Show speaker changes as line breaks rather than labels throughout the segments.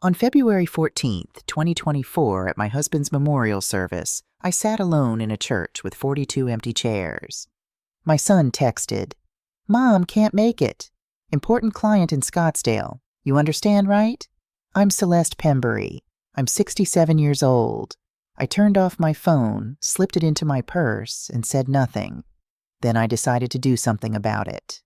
On February 14th, 2024, at my husband's memorial service, I sat alone in a church with 42 empty chairs. My son texted, "Mom, can't make it. Important client in Scottsdale. You understand, right? I'm Celeste Pembury. I'm 67 years old. I turned off my phone, slipped it into my purse, and said nothing. Then I decided to do something about it."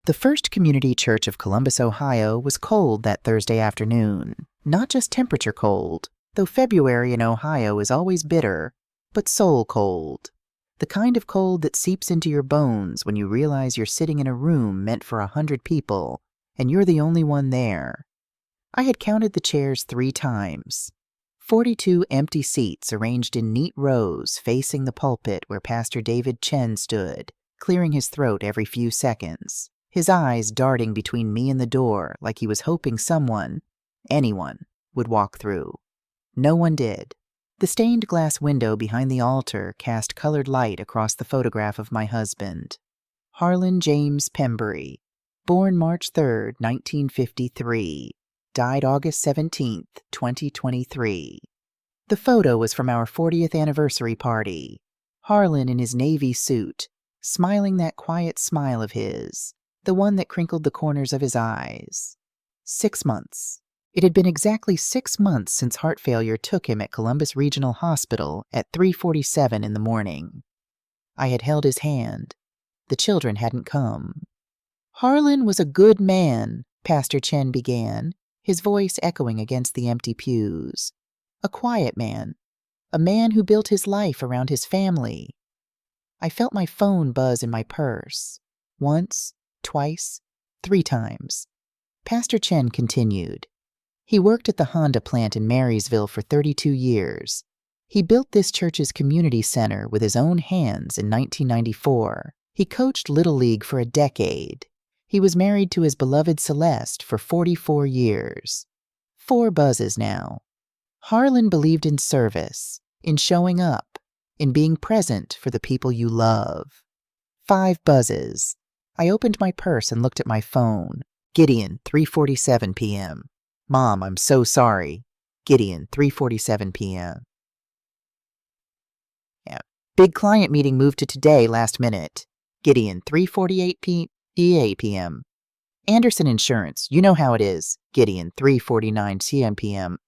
The First Community Church of Columbus, Ohio was cold that Thursday afternoon. Not just temperature cold, though February in Ohio is always bitter, but soul cold. The kind of cold that seeps into your bones when you realize you're sitting in a room meant for 100 people, and you're the only one there. I had counted the chairs 3 times. 42 empty seats arranged in neat rows facing the pulpit where Pastor David Chen stood, clearing his throat every few seconds, his eyes darting between me and the door like he was hoping someone, anyone, would walk through. No one did. The stained glass window behind the altar cast colored light across the photograph of my husband. Harlan James Pembury, born March 3, 1953, died August 17, 2023. The photo was from our 40th anniversary party. Harlan in his navy suit, smiling that quiet smile of his, the one that crinkled the corners of his eyes. 6 months. It had been exactly 6 months since heart failure took him at Columbus Regional Hospital at 3:47 in the morning. I had held his hand. The children hadn't come. "Harlan was a good man," Pastor Chen began, his voice echoing against the empty pews. "A quiet man. A man who built his life around his family." I felt my phone buzz in my purse. Once, twice, 3 times. Pastor Chen continued. He worked at the Honda plant in Marysville for 32 years. He built this church's community center with his own hands in 1994. He coached Little League for a decade. He was married to his beloved Celeste for 44 years. 4 buzzes now. Harlan believed in service, in showing up, in being present for the people you love. 5 buzzes. I opened my purse and looked at my phone. Gideon, 3:47 p.m. "Mom, I'm so sorry." Gideon, 3:47 p.m. Yeah. "Big client meeting moved to today last minute." Gideon, 3:48 p.m. "Anderson Insurance, you know how it is." Gideon, 3:49 p.m.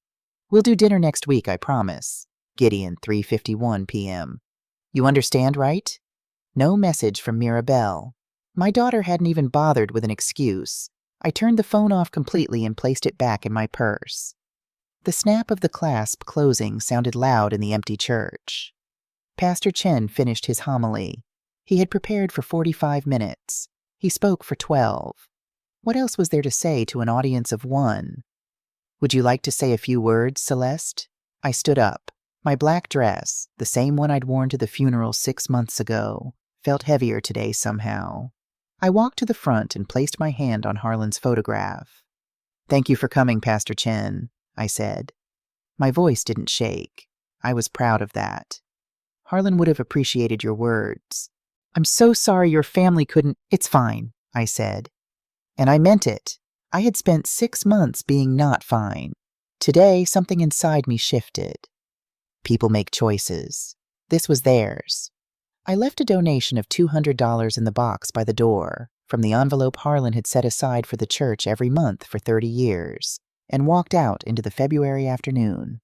"We'll do dinner next week, I promise." Gideon, 3:51 p.m. "You understand, right?" No message from Mirabelle. My daughter hadn't even bothered with an excuse. I turned the phone off completely and placed it back in my purse. The snap of the clasp closing sounded loud in the empty church. Pastor Chen finished his homily. He had prepared for 45 minutes. He spoke for 12. What else was there to say to an audience of 1? "Would you like to say a few words, Celeste?" I stood up. My black dress, the same one I'd worn to the funeral 6 months ago, felt heavier today somehow. I walked to the front and placed my hand on Harlan's photograph. "Thank you for coming, Pastor Chen," I said. My voice didn't shake. I was proud of that. "Harlan would have appreciated your words." "I'm so sorry your family couldn't—" "It's fine," I said. And I meant it. I had spent 6 months being not fine. Today, something inside me shifted. People make choices. This was theirs. I left a donation of $200 in the box by the door, from the envelope Harlan had set aside for the church every month for 30 years, and walked out into the February afternoon.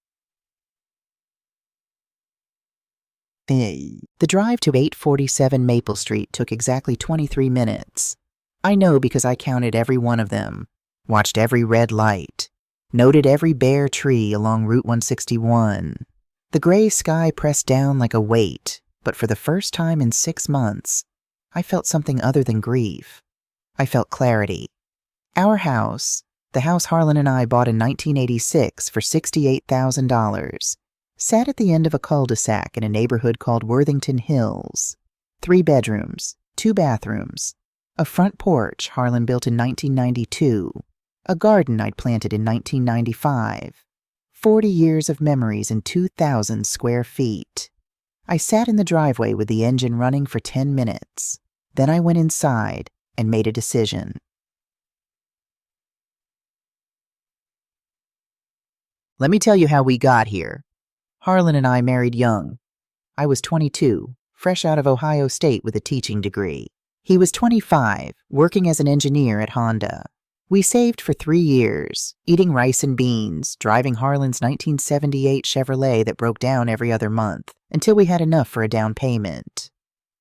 The drive to 847 Maple Street took exactly 23 minutes. I know because I counted every one of them, watched every red light, noted every bare tree along Route 161. The gray sky pressed down like a weight, but for the first time in 6 months, I felt something other than grief. I felt clarity. Our house, the house Harlan and I bought in 1986 for $68,000, sat at the end of a cul-de-sac in a neighborhood called Worthington Hills. 3 bedrooms, 2 bathrooms, a front porch Harlan built in 1992, a garden I'd planted in 1995, 40 years of memories in 2,000 square feet. I sat in the driveway with the engine running for 10 minutes. Then I went inside and made a decision. Let me tell you how we got here. Harlan and I married young. I was 22, fresh out of Ohio State with a teaching degree. He was 25, working as an engineer at Honda. We saved for 3 years, eating rice and beans, driving Harlan's 1978 Chevrolet that broke down every other month, until we had enough for a down payment.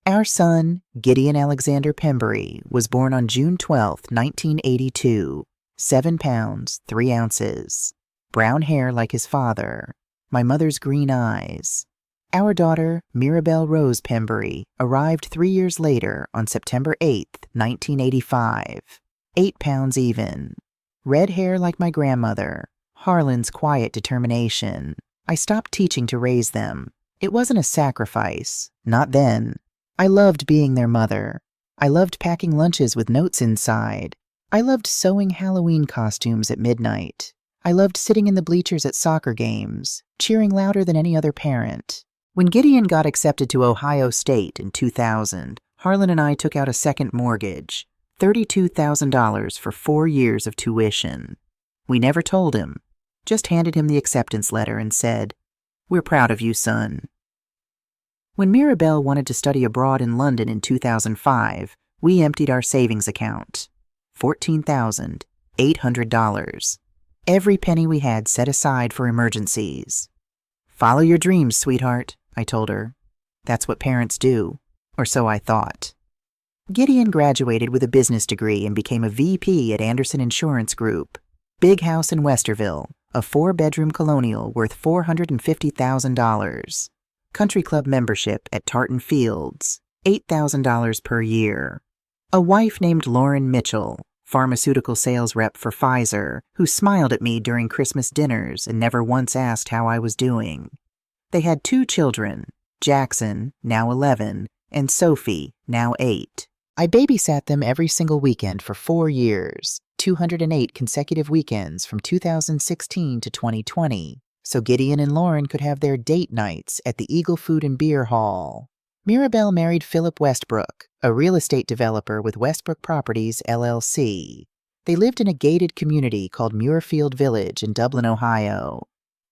Our son, Gideon Alexander Pembury, was born on June 12, 1982, 7 pounds, 3 ounces, brown hair like his father, my mother's green eyes. Our daughter, Mirabelle Rose Pembury, arrived 3 years later on September 8, 1985, 8 pounds even. Red hair like my grandmother, Harlan's quiet determination. I stopped teaching to raise them. It wasn't a sacrifice, not then. I loved being their mother. I loved packing lunches with notes inside. I loved sewing Halloween costumes at midnight. I loved sitting in the bleachers at soccer games, cheering louder than any other parent. When Gideon got accepted to Ohio State in 2000, Harlan and I took out a second mortgage, $32,000 for 4 years of tuition. We never told him, just handed him the acceptance letter and said, "We're proud of you, son." When Mirabelle wanted to study abroad in London in 2005, we emptied our savings account, $14,800. Every penny we had set aside for emergencies. "Follow your dreams, sweetheart," I told her. That's what parents do, or so I thought. Gideon graduated with a business degree and became a VP at Anderson Insurance Group. Big house in Westerville, a 4-bedroom colonial worth $450,000. Country club membership at Tartan Fields, $8,000 per year. A wife named Lauren Mitchell, pharmaceutical sales rep for Pfizer, who smiled at me during Christmas dinners and never once asked how I was doing. They had 2 children, Jackson, now 11, and Sophie, now 8. I babysat them every single weekend for 4 years, 208 consecutive weekends from 2016 to 2020, so Gideon and Lauren could have their date nights at the Eagle Food and Beer Hall. Mirabelle married Philip Westbrook, a real estate developer with Westbrook Properties, LLC. They lived in a gated community called Muirfield Village in Dublin, Ohio.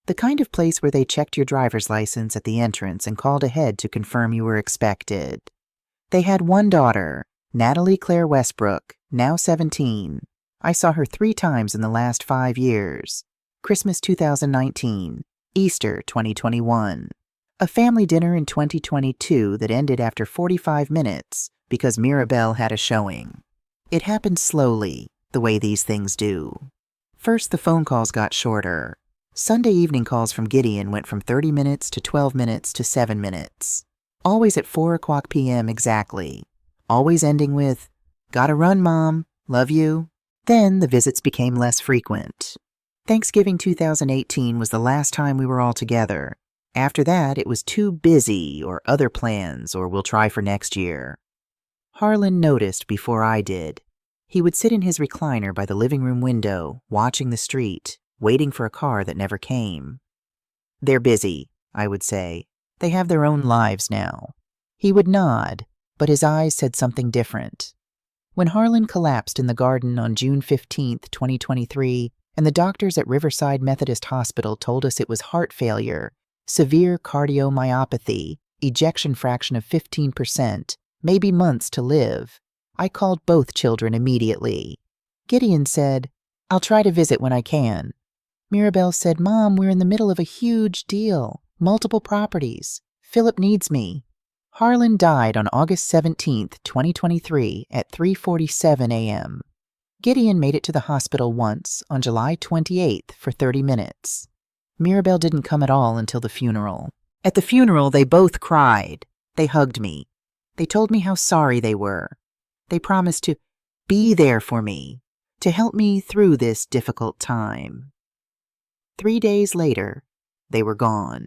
The kind of place where they checked your driver's license at the entrance and called ahead to confirm you were expected. They had 1 daughter, Natalie Claire Westbrook, now 17. I saw her 3 times in the last 5 years. Christmas 2019, Easter 2021. A family dinner in 2022 that ended after 45 minutes because Mirabelle had a showing. It happened slowly, the way these things do. First, the phone calls got shorter. Sunday evening calls from Gideon went from 30 minutes to 12 minutes to 7 minutes. Always at 4:00 p.m. exactly. Always ending with, "Gotta run, Mom. Love you." Then the visits became less frequent. Thanksgiving 2018 was the last time we were all together. After that, it was too busy, or other plans, or we'll try for next year. Harlan noticed before I did. He would sit in his recliner by the living room window, watching the street, waiting for a car that never came. "They're busy," I would say. "They have their own lives now." He would nod, but his eyes said something different. When Harlan collapsed in the garden on June 15, 2023, and the doctors at Riverside Methodist Hospital told us it was heart failure, severe cardiomyopathy, ejection fraction of 15%, maybe months to live, I called both children immediately. Gideon said, "I'll try to visit when I can." Mirabelle said, "Mom, we're in the middle of a huge deal. Multiple properties. Philip needs me." Harlan died on August 17, 2023 at 3:47 a.m. Gideon made it to the hospital once on July 28th for 30 minutes. Mirabelle didn't come at all until the funeral. At the funeral, they both cried. They hugged me. They told me how sorry they were. They promised to be there for me, to help me through this difficult time. 3 days later, they were gone.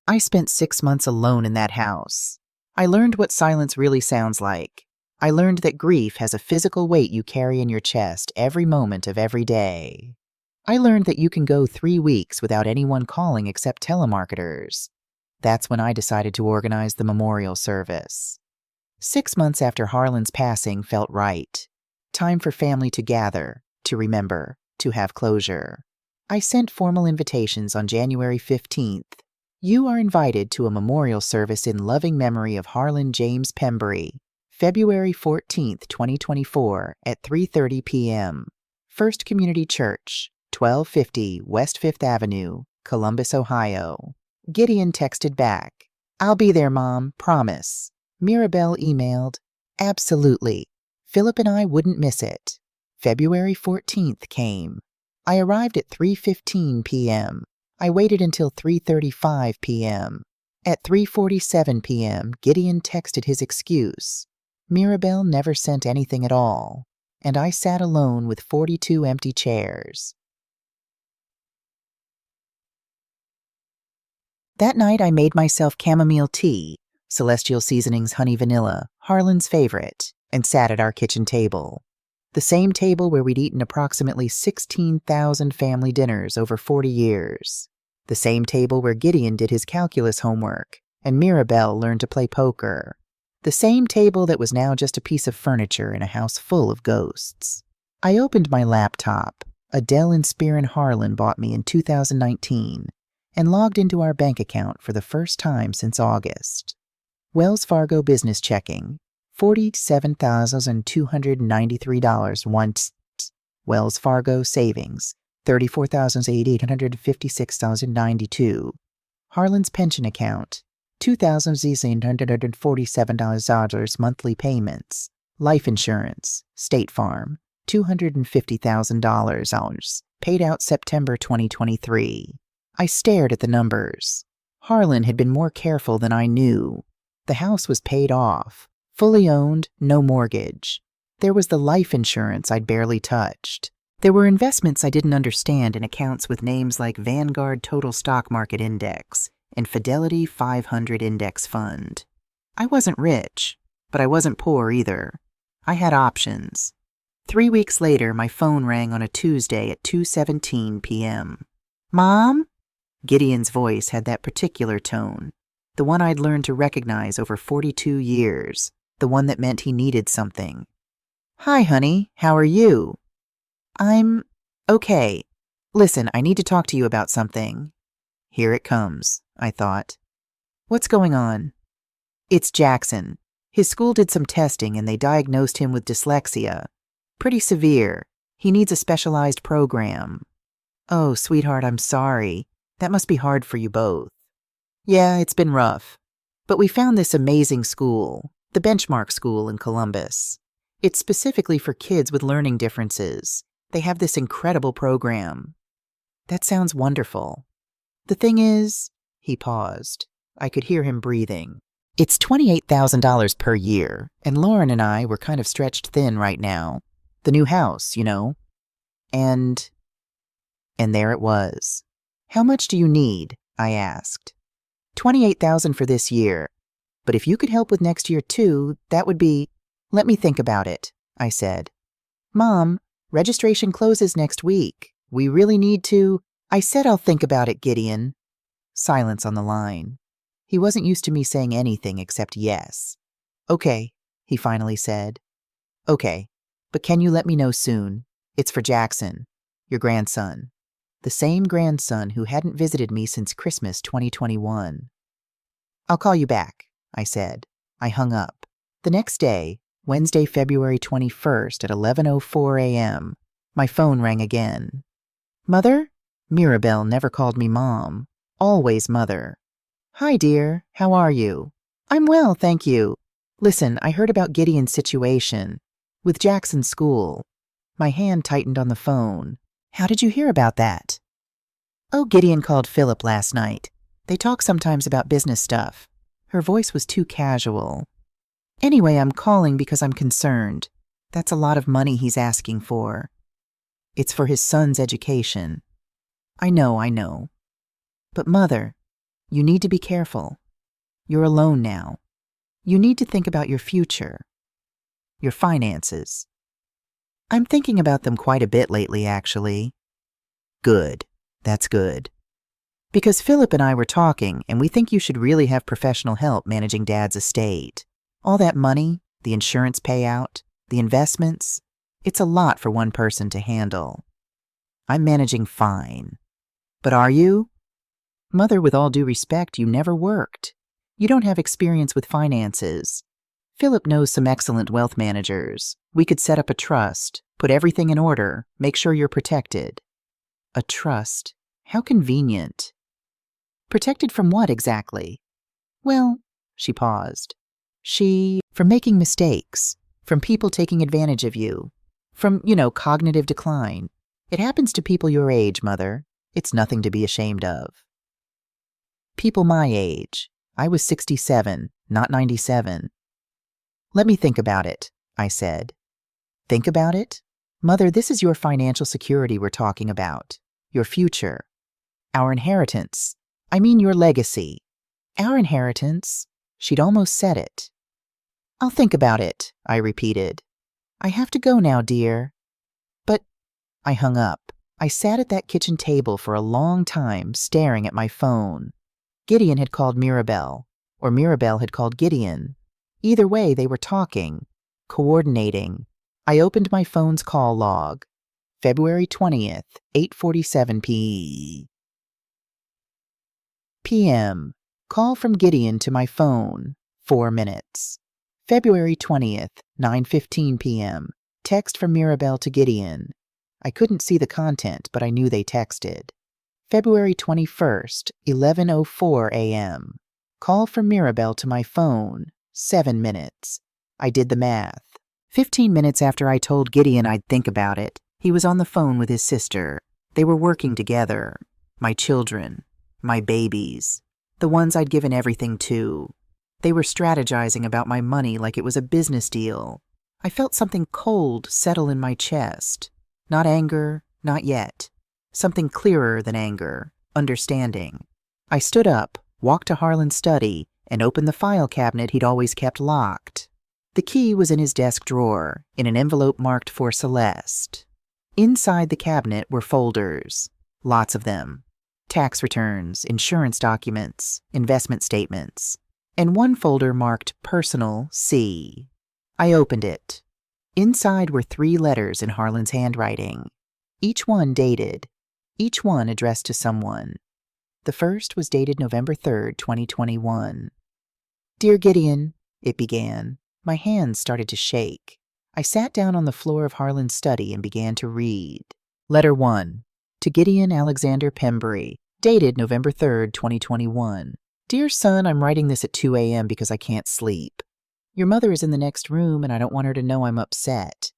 I spent 6 months alone in that house. I learned what silence really sounds like. I learned that grief has a physical weight you carry in your chest every moment of every day. I learned that you can go 3 weeks without anyone calling except telemarketers. That's when I decided to organize the memorial service. 6 months after Harlan's passing felt right. Time for family to gather, to remember, to have closure. I sent formal invitations on January 15th. You are invited to a memorial service in loving memory of Harlan James Pembury, February 14th, 2024 at 3:30 p.m. First Community Church, 1250 West 5th Avenue, Columbus, Ohio. Gideon texted back, "I'll be there, Mom, promise." Mirabelle emailed, "Absolutely. Philip and I wouldn't miss it." February 14th came. I arrived at 3:15 p.m. I waited until 3:35 p.m. At 3:47 p.m., Gideon texted his excuse. Mirabelle never sent anything at all, and I sat alone with 42 empty chairs. That night I made myself chamomile tea, Celestial Seasonings honey vanilla, Harlan's favorite, and sat at our kitchen table. The same table where we'd eaten approximately 16,000 family dinners over 40 years. The same table where Gideon did his calculus homework and Mirabelle learned to play poker. The same table that was now just a piece of furniture in a house full of ghosts. I opened my laptop, a Dell Inspiron Harlan bought me in 2019, and logged into our bank account for the first time since August. Wells Fargo Business Checking, $47,293 once. Wells Fargo Savings, $34,856.92. Harlan's pension account, $2,847 monthly payments. Life insurance, State Farm, $250,000, paid out September 2023. I stared at the numbers. Harlan had been more careful than I knew. The house was paid off. Fully owned, no mortgage. There was the life insurance I'd barely touched. There were investments I didn't understand in accounts with names like Vanguard Total Stock Market Index and Fidelity 500 Index Fund. I wasn't rich, but I wasn't poor either. I had options. 3 weeks later, my phone rang on a Tuesday at 2:17 p.m. "Mom?" Gideon's voice had that particular tone, the one I'd learned to recognize over 42 years. The one that meant he needed something. "Hi, honey. How are you?" "I'm okay. Listen, I need to talk to you about something." Here it comes, I thought. "What's going on?" "It's Jackson. His school did some testing and they diagnosed him with dyslexia. Pretty severe. He needs a specialized program." "Oh, sweetheart, I'm sorry. That must be hard for you both." "Yeah, it's been rough. But we found this amazing school. The Benchmark School in Columbus. It's specifically for kids with learning differences. They have this incredible program." "That sounds wonderful. The thing is," he paused. I could hear him breathing. "It's $28,000 per year, and Lauren and I were kind of stretched thin right now. The new house, you know." And there it was. "How much do you need?" I asked. $28,000 for this year. But if you could help with next year too, that would be—" "Let me think about it," I said. "Mom, registration closes next week. We really need to—" "I said I'll think about it, Gideon." Silence on the line. He wasn't used to me saying anything except yes. "Okay," he finally said. "Okay, but can you let me know soon? It's for Jackson, your grandson. The same grandson who hadn't visited me since Christmas 2021. "I'll call you back," I said. I hung up. The next day, Wednesday, February 21st at 11:04 a.m., my phone rang again. "Mother?" Mirabelle never called me Mom. Always Mother. "Hi, dear. How are you?" "I'm well, thank you. Listen, I heard about Gideon's situation. With Jackson's school." My hand tightened on the phone. "How did you hear about that?" "Oh, Gideon called Philip last night. They talk sometimes about business stuff." Her voice was too casual. "Anyway, I'm calling because I'm concerned. That's a lot of money he's asking for." "It's for his son's education." I know. But Mother, you need to be careful. You're alone now. You need to think about your future. Your finances." "I'm thinking about them quite a bit lately, actually." "Good. That's good. Because Philip and I were talking, and we think you should really have professional help managing Dad's estate. All that money, the insurance payout, the investments, It's a lot for one person to handle. I'm managing fine. But are you? Mother, with all due respect, you never worked. You don't have experience with finances. Philip knows some excellent wealth managers. We could set up a trust, put everything in order, make sure you're protected. A trust? How convenient. Protected from what exactly? Well, she paused. From making mistakes, from people taking advantage of you, from, cognitive decline. It happens to people your age, Mother. It's nothing to be ashamed of. People my age. I was 67, not 97. Let me think about it, I said. Think about it? Mother, this is your financial security we're talking about. Your future. Our inheritance. I mean your legacy. Our inheritance. She'd almost said it. I'll think about it, I repeated. I have to go now, dear. But I hung up. I sat at that kitchen table for a long time, staring at my phone. Gideon had called Mirabelle, or Mirabelle had called Gideon. Either way, they were talking, coordinating. I opened my phone's call log. February 20th, 8:47 p.m. Call from Gideon to my phone, 4 minutes. February 20th, 9:15 p.m. Text from Mirabelle to Gideon. I couldn't see the content, but I knew they texted. February 21st, 11:04 a.m. Call from Mirabelle to my phone, 7 minutes. I did the math. 15 minutes after I told Gideon I'd think about it, he was on the phone with his sister. They were working together. My children. My babies. The ones I'd given everything to. They were strategizing about my money like it was a business deal. I felt something cold settle in my chest. Not anger, not yet. Something clearer than anger, understanding. I stood up, walked to Harlan's study, and opened the file cabinet he'd always kept locked. The key was in his desk drawer, in an envelope marked for Celeste. Inside the cabinet were folders, lots of them. Tax returns, insurance documents, investment statements, and one folder marked Personal C. I opened it. Inside were 3 letters in Harlan's handwriting, each one dated, each one addressed to someone. The first was dated November 3rd, 2021. Dear Gideon, it began. My hands started to shake. I sat down on the floor of Harlan's study and began to read. Letter 1. To Gideon Alexander Pembury, dated November 3rd, 2021. Dear son, I'm writing this at 2 a.m. because I can't sleep. Your mother is in the next room and I don't want her to know I'm upset.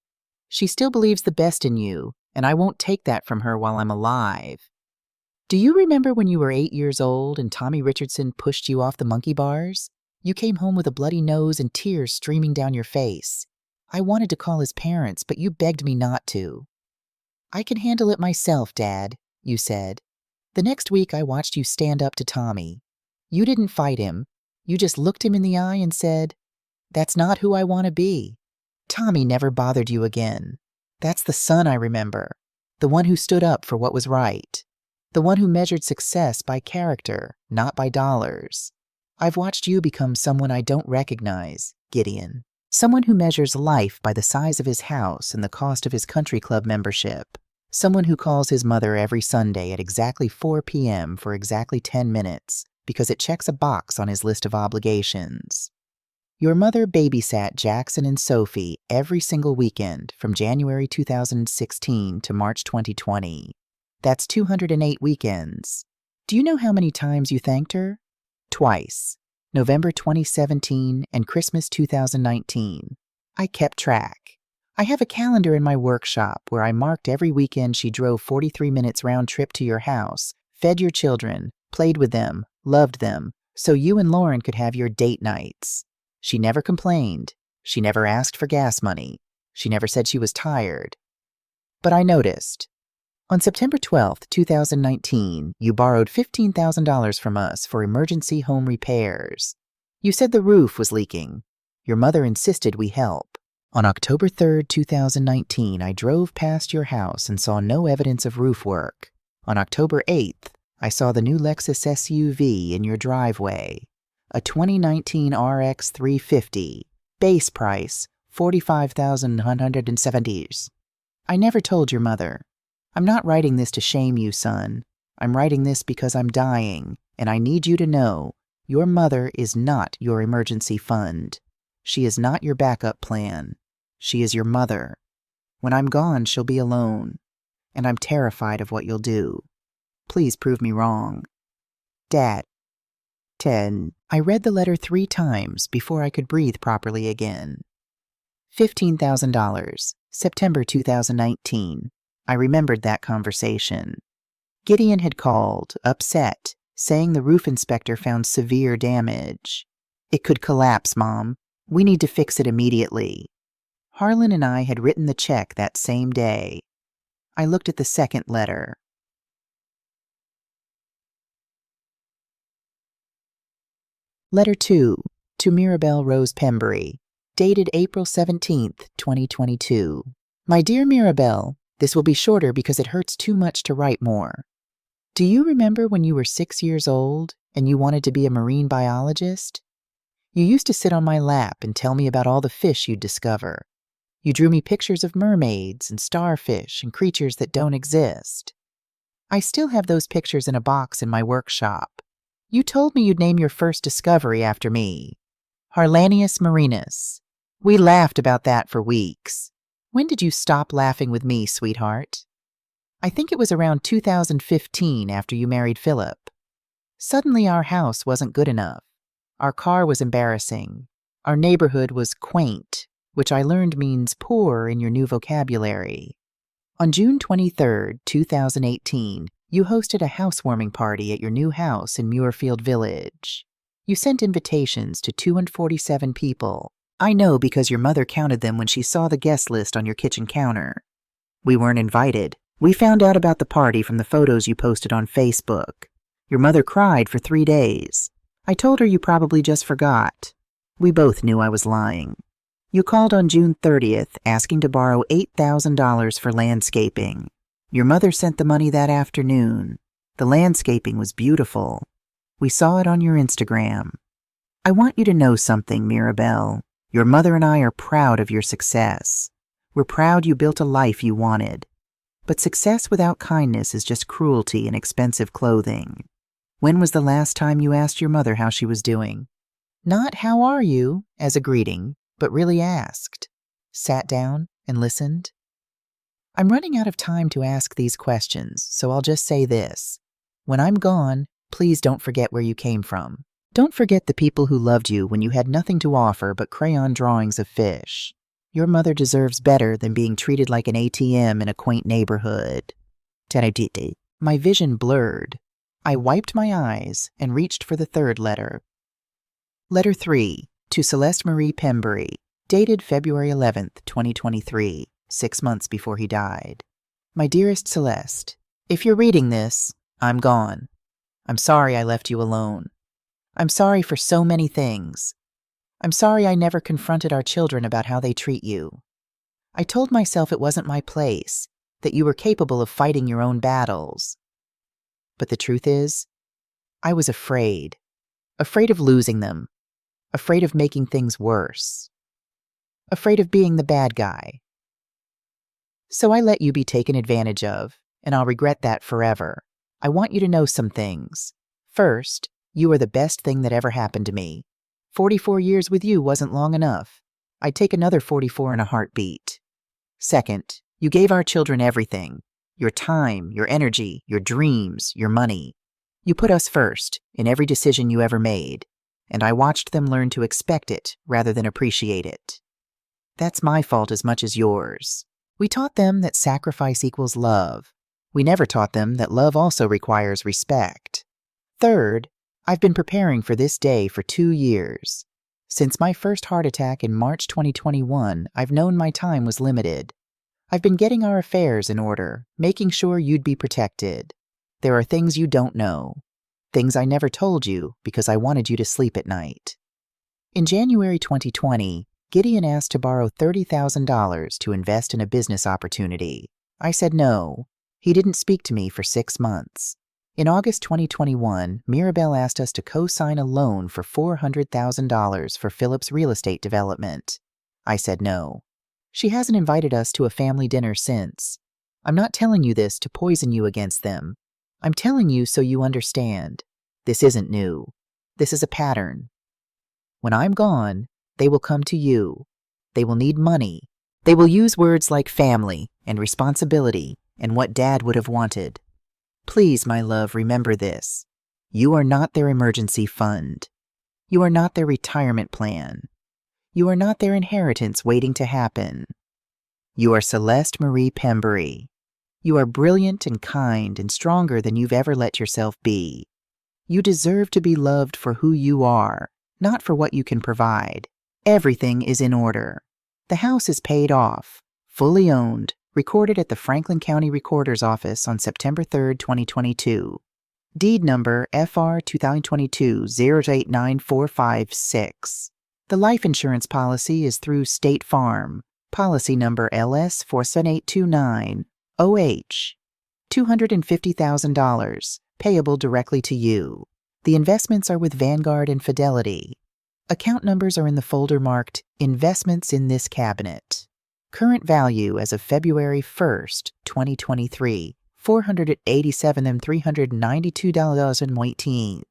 She still believes the best in you, and I won't take that from her while I'm alive. Do you remember when you were 8 years old and Tommy Richardson pushed you off the monkey bars? You came home with a bloody nose and tears streaming down your face. I wanted to call his parents, but you begged me not to. I can handle it myself, Dad, you said. The next week I watched you stand up to Tommy. You didn't fight him. You just looked him in the eye and said, "That's not who I want to be." Tommy never bothered you again. That's the son I remember. The one who stood up for what was right. The one who measured success by character, not by dollars. I've watched you become someone I don't recognize, Gideon. Someone who measures life by the size of his house and the cost of his country club membership. Someone who calls his mother every Sunday at exactly 4 p.m. for exactly 10 minutes because it checks a box on his list of obligations. Your mother babysat Jackson and Sophie every single weekend from January 2016 to March 2020. That's 208 weekends. Do you know how many times you thanked her? Twice. November 2017 and Christmas 2019. I kept track. I have a calendar in my workshop where I marked every weekend she drove 43 minutes round trip to your house, fed your children, played with them, loved them, so you and Lauren could have your date nights. She never complained. She never asked for gas money. She never said she was tired. But I noticed. On September 12, 2019, you borrowed $15,000 from us for emergency home repairs. You said the roof was leaking. Your mother insisted we help. On October 3, 2019, I drove past your house and saw no evidence of roof work. On October 8th, I saw the new Lexus SUV in your driveway. A 2019 RX 350. Base price, $45,170. I never told your mother. I'm not writing this to shame you, son. I'm writing this because I'm dying, and I need you to know your mother is not your emergency fund. She is not your backup plan. She is your mother. When I'm gone, she'll be alone, and I'm terrified of what you'll do. Please prove me wrong. Dad. Ted. I read the letter 3 times before I could breathe properly again. $15,000, September 2019. I remembered that conversation. Gideon had called, upset, saying the roof inspector found severe damage. It could collapse, Mom. We need to fix it immediately. Harlan and I had written the check that same day. I looked at the second letter. Letter 2, to Mirabelle Rose Pembury, dated April 17th, 2022. My dear Mirabelle, this will be shorter because it hurts too much to write more. Do you remember when you were 6 years old and you wanted to be a marine biologist? You used to sit on my lap and tell me about all the fish you'd discover. You drew me pictures of mermaids and starfish and creatures that don't exist. I still have those pictures in a box in my workshop. You told me you'd name your first discovery after me, Harlanius marinus. We laughed about that for weeks. When did you stop laughing with me, sweetheart? I think it was around 2015 after you married Philip. Suddenly our house wasn't good enough. Our car was embarrassing. Our neighborhood was quaint, which I learned means poor in your new vocabulary. On June 23, 2018, you hosted a housewarming party at your new house in Muirfield Village. You sent invitations to 247 people. I know because your mother counted them when she saw the guest list on your kitchen counter. We weren't invited. We found out about the party from the photos you posted on Facebook. Your mother cried for 3 days. I told her you probably just forgot. We both knew I was lying. You called on June 30th asking to borrow $8,000 for landscaping. Your mother sent the money that afternoon. The landscaping was beautiful. We saw it on your Instagram. I want you to know something, Mirabelle. Your mother and I are proud of your success. We're proud you built a life you wanted. But success without kindness is just cruelty and expensive clothing. When was the last time you asked your mother how she was doing? Not "how are you" as a greeting, but really asked. Sat down and listened. I'm running out of time to ask these questions, so I'll just say this. When I'm gone, please don't forget where you came from. Don't forget the people who loved you when you had nothing to offer but crayon drawings of fish. Your mother deserves better than being treated like an ATM in a quaint neighborhood. My vision blurred. I wiped my eyes and reached for the third letter. Letter 3, to Celeste Marie Pembury, dated February 11th, 2023, 6 months before he died. My dearest Celeste, if you're reading this, I'm gone. I'm sorry I left you alone. I'm sorry for so many things. I'm sorry I never confronted our children about how they treat you. I told myself it wasn't my place, that you were capable of fighting your own battles. But the truth is, I was afraid of losing them, afraid of making things worse, afraid of being the bad guy. So I let you be taken advantage of, and I'll regret that forever. I want you to know some things. First, you are the best thing that ever happened to me. 44 years with you wasn't long enough. I'd take another 44 in a heartbeat. Second, you gave our children everything. Your time, your energy, your dreams, your money. You put us first in every decision you ever made, and I watched them learn to expect it rather than appreciate it. That's my fault as much as yours. We taught them that sacrifice equals love. We never taught them that love also requires respect. Third, I've been preparing for this day for 2 years. Since my first heart attack in March 2021, I've known my time was limited. I've been getting our affairs in order, making sure you'd be protected. There are things you don't know. Things I never told you because I wanted you to sleep at night. In January 2020, Gideon asked to borrow $30,000 to invest in a business opportunity. I said no. He didn't speak to me for 6 months. In August 2021, Mirabelle asked us to co-sign a loan for $400,000 for Philip's real estate development. I said no. She hasn't invited us to a family dinner since. I'm not telling you this to poison you against them. I'm telling you so you understand. This isn't new. This is a pattern. When I'm gone, they will come to you. They will need money. They will use words like family and responsibility and what Dad would have wanted. Please, my love, remember this. You are not their emergency fund. You are not their retirement plan. You are not their inheritance waiting to happen. You are Celeste Marie Pembury. You are brilliant and kind and stronger than you've ever let yourself be. You deserve to be loved for who you are, not for what you can provide. Everything is in order. The house is paid off, fully owned, recorded at the Franklin County Recorder's Office on September 3, 2022. Deed number FR 2022-089456. The life insurance policy is through State Farm, policy number LS 47829 OH. $250,000, payable directly to you. The investments are with Vanguard and Fidelity. Account numbers are in the folder marked Investments in this Cabinet. Current value as of February 1st, 2023, $487,392.18.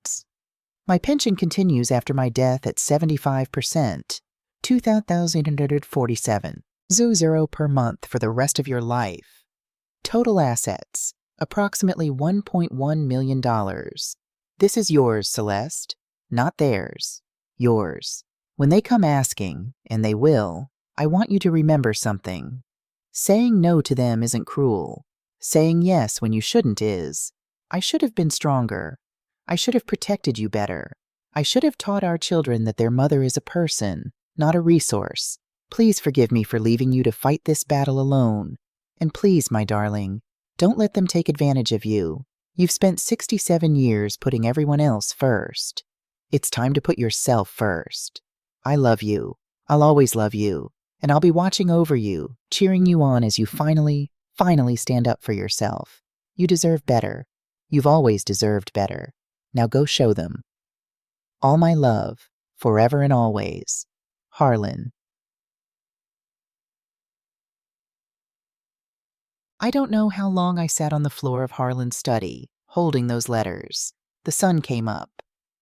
My pension continues after my death at 75%, $2,847.00 per month for the rest of your life. Total assets, approximately $1.1 million. This is yours, Celeste, not theirs. Yours. When they come asking, and they will, I want you to remember something. Saying no to them isn't cruel. Saying yes when you shouldn't is. I should have been stronger. I should have protected you better. I should have taught our children that their mother is a person, not a resource. Please forgive me for leaving you to fight this battle alone. And please, my darling, don't let them take advantage of you. You've spent 67 years putting everyone else first. It's time to put yourself first. I love you. I'll always love you. And I'll be watching over you, cheering you on as you finally stand up for yourself. You deserve better. You've always deserved better. Now go show them. All my love, forever and always. Harlan. I don't know how long I sat on the floor of Harlan's study, holding those letters. The sun came up.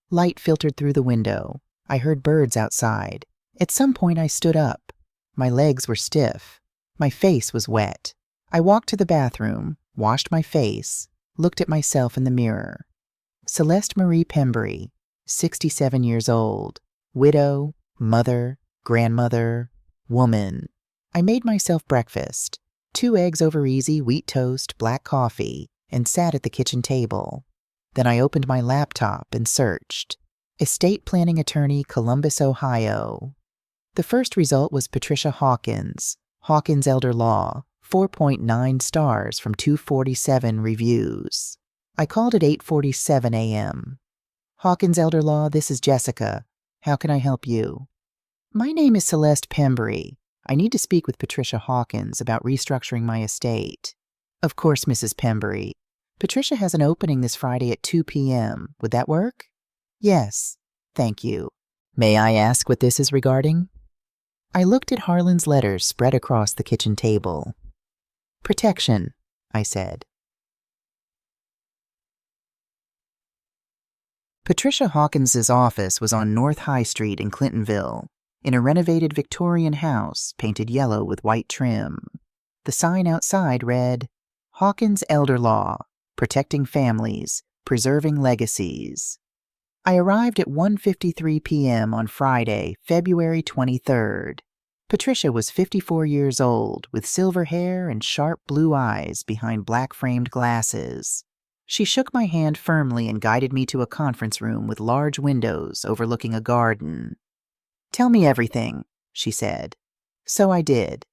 Light filtered through the window. I heard birds outside. At some point I stood up. My legs were stiff. My face was wet. I walked to the bathroom, washed my face, looked at myself in the mirror. Celeste Marie Pembury, 67 years old, widow, mother, grandmother, woman. I made myself breakfast, 2 eggs over easy, wheat toast, black coffee, and sat at the kitchen table. Then I opened my laptop and searched. Estate planning attorney, Columbus, Ohio. The first result was Patricia Hawkins, Hawkins Elder Law, 4.9 stars from 247 reviews. I called at 8:47 a.m. Hawkins Elder Law, this is Jessica. How can I help you? My name is Celeste Pembury. I need to speak with Patricia Hawkins about restructuring my estate. Of course, Mrs. Pembury. Patricia has an opening this Friday at 2 p.m. Would that work? Yes. Thank you. May I ask what this is regarding? I looked at Harlan's letters spread across the kitchen table. Protection, I said. Patricia Hawkins's office was on North High Street in Clintonville, in a renovated Victorian house painted yellow with white trim. The sign outside read, Hawkins Elder Law, Protecting Families, Preserving Legacies. I arrived at 1:53 p.m. on Friday, February 23rd. Patricia was 54 years old, with silver hair and sharp blue eyes behind black-framed glasses. She shook my hand firmly and guided me to a conference room with large windows overlooking a garden. Tell me everything, she said. So I did.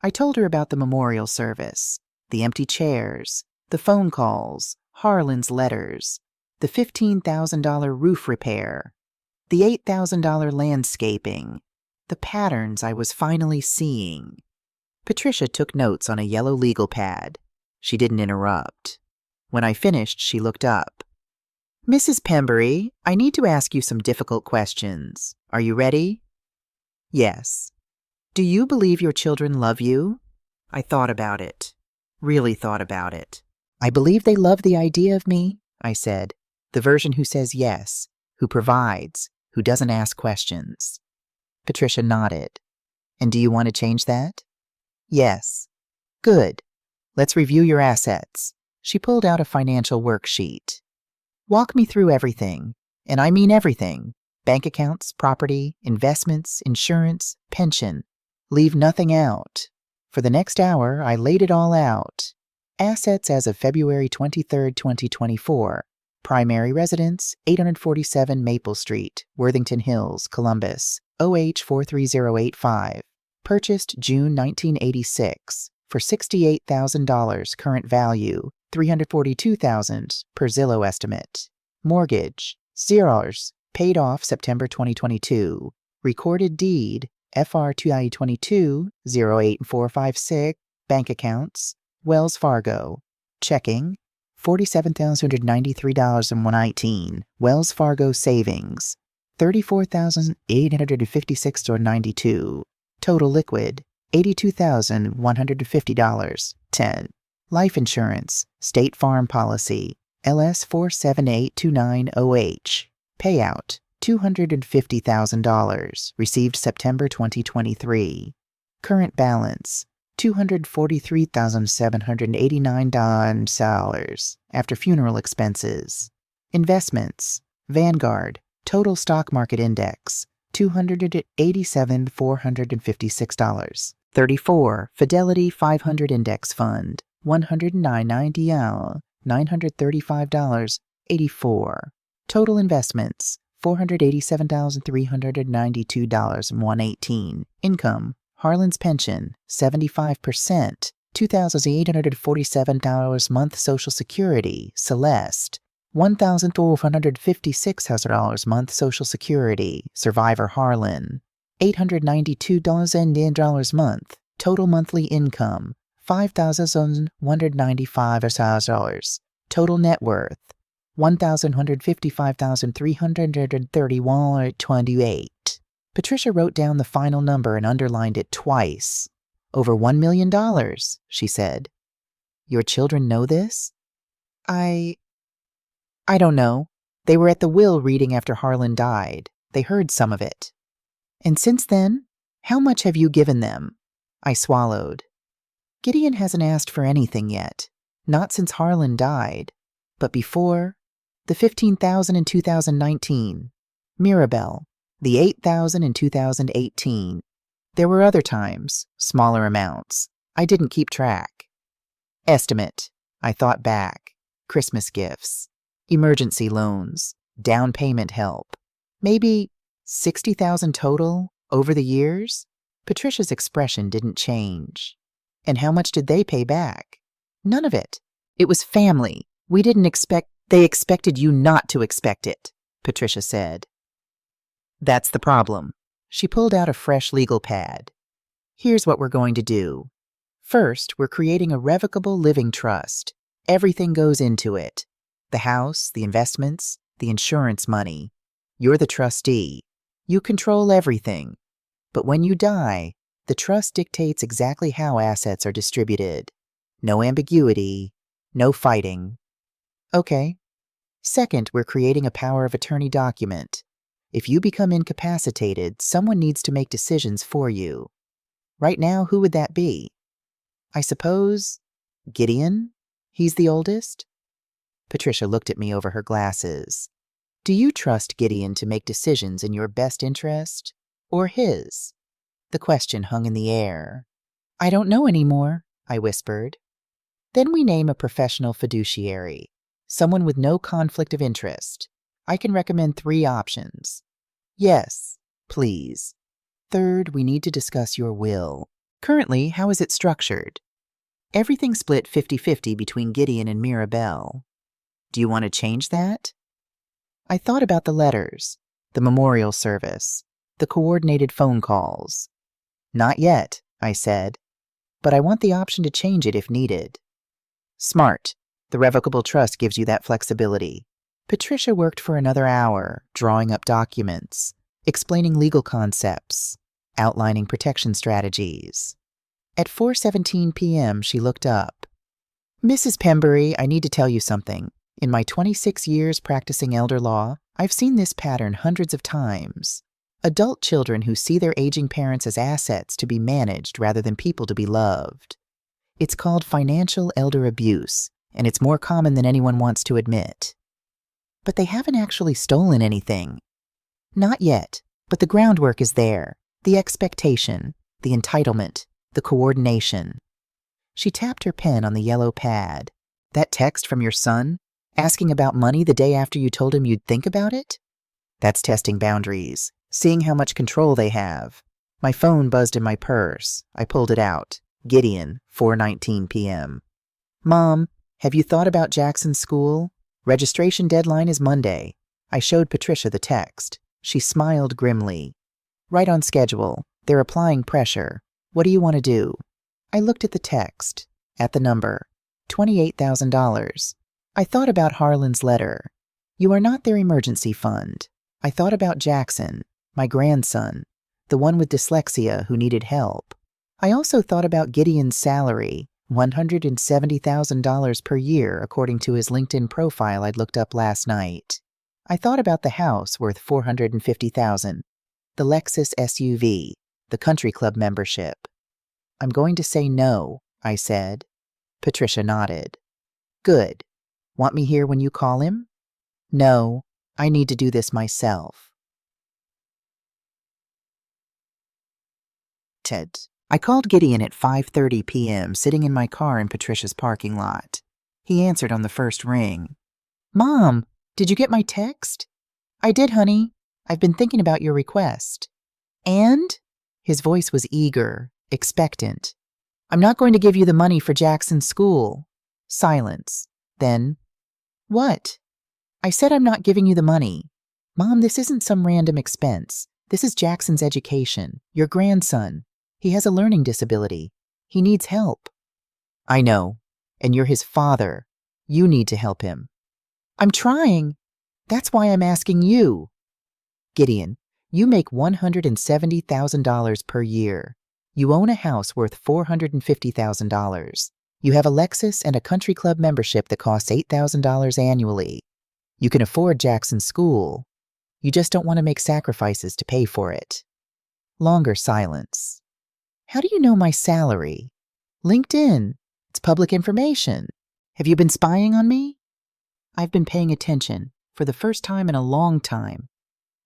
I told her about the memorial service, the empty chairs, the phone calls, Harlan's letters, the $15,000 roof repair, the $8,000 landscaping, the patterns I was finally seeing. Patricia took notes on a yellow legal pad. She didn't interrupt. When I finished, she looked up. Mrs. Pembury, I need to ask you some difficult questions. Are you ready? Yes. Do you believe your children love you? I thought about it. Really thought about it. I believe they love the idea of me, I said. The version who says yes, who provides, who doesn't ask questions. Patricia nodded. And do you want to change that? Yes. Good. Let's review your assets. She pulled out a financial worksheet. Walk me through everything, and I mean everything. Bank accounts, property, investments, insurance, pension. Leave nothing out. For the next hour, I laid it all out. Assets as of February 23, 2024. Primary residence, 847 Maple Street, Worthington Hills, Columbus, OH 43085. Purchased June 1986 for $68,000 current value, $342,000 per Zillow estimate. Mortgage, $0. Paid off September 2022. Recorded deed, FR 2022 08456. Bank accounts, Wells Fargo. Checking, $47,193.19. Wells Fargo savings, $34,856.92. Total liquid, $82,150.10. Life insurance, State Farm policy, LS 47829OH. Payout, $250,000. Received September 2023. Current balance, $243,789 after funeral expenses. Investments, Vanguard, total stock market index, $287,456. 34, Fidelity 500 Index Fund, $109.90, $935.84. Total investments, $487,392.118. Income, Harlan's pension, 75%, $2,847 month Social Security, Celeste, $1,456 month Social Security, Survivor Harlan, $892 month, total monthly income, $5,195. Total net worth, $1,155,331.28. Patricia wrote down the final number and underlined it twice. Over $1 million, she said. Your children know this? I don't know. They were at the will reading after Harlan died. They heard some of it. And since then, how much have you given them? I swallowed. Gideon hasn't asked for anything yet. Not since Harlan died. But before, the $15,000 in 2019. Mirabelle, the $8,000 in 2018. There were other times, smaller amounts. I didn't keep track. Estimate. I thought back. Christmas gifts. Emergency loans. Down payment help. Maybe $60,000 total over the years? Patricia's expression didn't change. And how much did they pay back? None of it. It was family. We didn't expect. They expected you not to expect it, Patricia said. That's the problem. She pulled out a fresh legal pad. Here's what we're going to do. First, we're creating a revocable living trust. Everything goes into it. The house, the investments, the insurance money. You're the trustee. You control everything. But when you die, the trust dictates exactly how assets are distributed. No ambiguity, no fighting. Okay. Second, we're creating a power of attorney document. If you become incapacitated, someone needs to make decisions for you. Right now, who would that be? I suppose Gideon? He's the oldest? Patricia looked at me over her glasses. Do you trust Gideon to make decisions in your best interest, or his? The question hung in the air. I don't know anymore, I whispered. Then we name a professional fiduciary, someone with no conflict of interest. I can recommend 3 options. Yes, please. Third, we need to discuss your will. Currently, how is it structured? Everything split 50-50 between Gideon and Mirabelle. Do you want to change that? I thought about the letters, the memorial service, the coordinated phone calls. Not yet, I said, but I want the option to change it if needed. Smart. The revocable trust gives you that flexibility. Patricia worked for another hour, drawing up documents, explaining legal concepts. outlining protection strategies. At 4:17 p.m., she looked up. "Mrs. Pembury, I need to tell you something. In my 26 years practicing elder law, I've seen this pattern hundreds of times. Adult children who see their aging parents as assets to be managed rather than people to be loved. It's called financial elder abuse, and it's more common than anyone wants to admit." "But they haven't actually stolen anything." "Not yet, but the groundwork is there. The expectation, the entitlement, the coordination." She tapped her pen on the yellow pad. "That text from your son, asking about money the day after you told him you'd think about it? That's testing boundaries, seeing how much control they have." My phone buzzed in my purse. I pulled it out. Gideon, 4:19 p.m. "Mom, have you thought about Jackson's school? Registration deadline is Monday." I showed Patricia the text. She smiled grimly. "Right on schedule. They're applying pressure. What do you want to do?" I looked at the text, at the number, $28,000. I thought about Harlan's letter. "You are not their emergency fund." I thought about Jackson, my grandson, the one with dyslexia who needed help. I also thought about Gideon's salary, $170,000 per year according to his LinkedIn profile I'd looked up last night. I thought about the house worth $450,000, the Lexus SUV, the country club membership. "I'm going to say no," I said. Patricia nodded. "Good. Want me here when you call him?" "No, I need to do this myself." Ted. I called Gideon at 5:30 p.m., sitting in my car in Patricia's parking lot. He answered on the first ring. "Mom, did you get my text?" "I did, honey. I've been thinking about your request." "And?" His voice was eager, expectant. "I'm not going to give you the money for Jackson's school." Silence. Then, "What?" "I said I'm not giving you the money. Mom, this isn't some random expense. This is Jackson's education, your grandson. He has a learning disability. He needs help." "I know. And you're his father. You need to help him." "I'm trying. That's why I'm asking you." "Gideon, you make $170,000 per year. You own a house worth $450,000. You have a Lexus and a country club membership that costs $8,000 annually. You can afford Jackson's school. You just don't want to make sacrifices to pay for it." Longer silence. "How do you know my salary?" "LinkedIn. It's public information. Have you been spying on me?" "I've been paying attention, for the first time in a long time."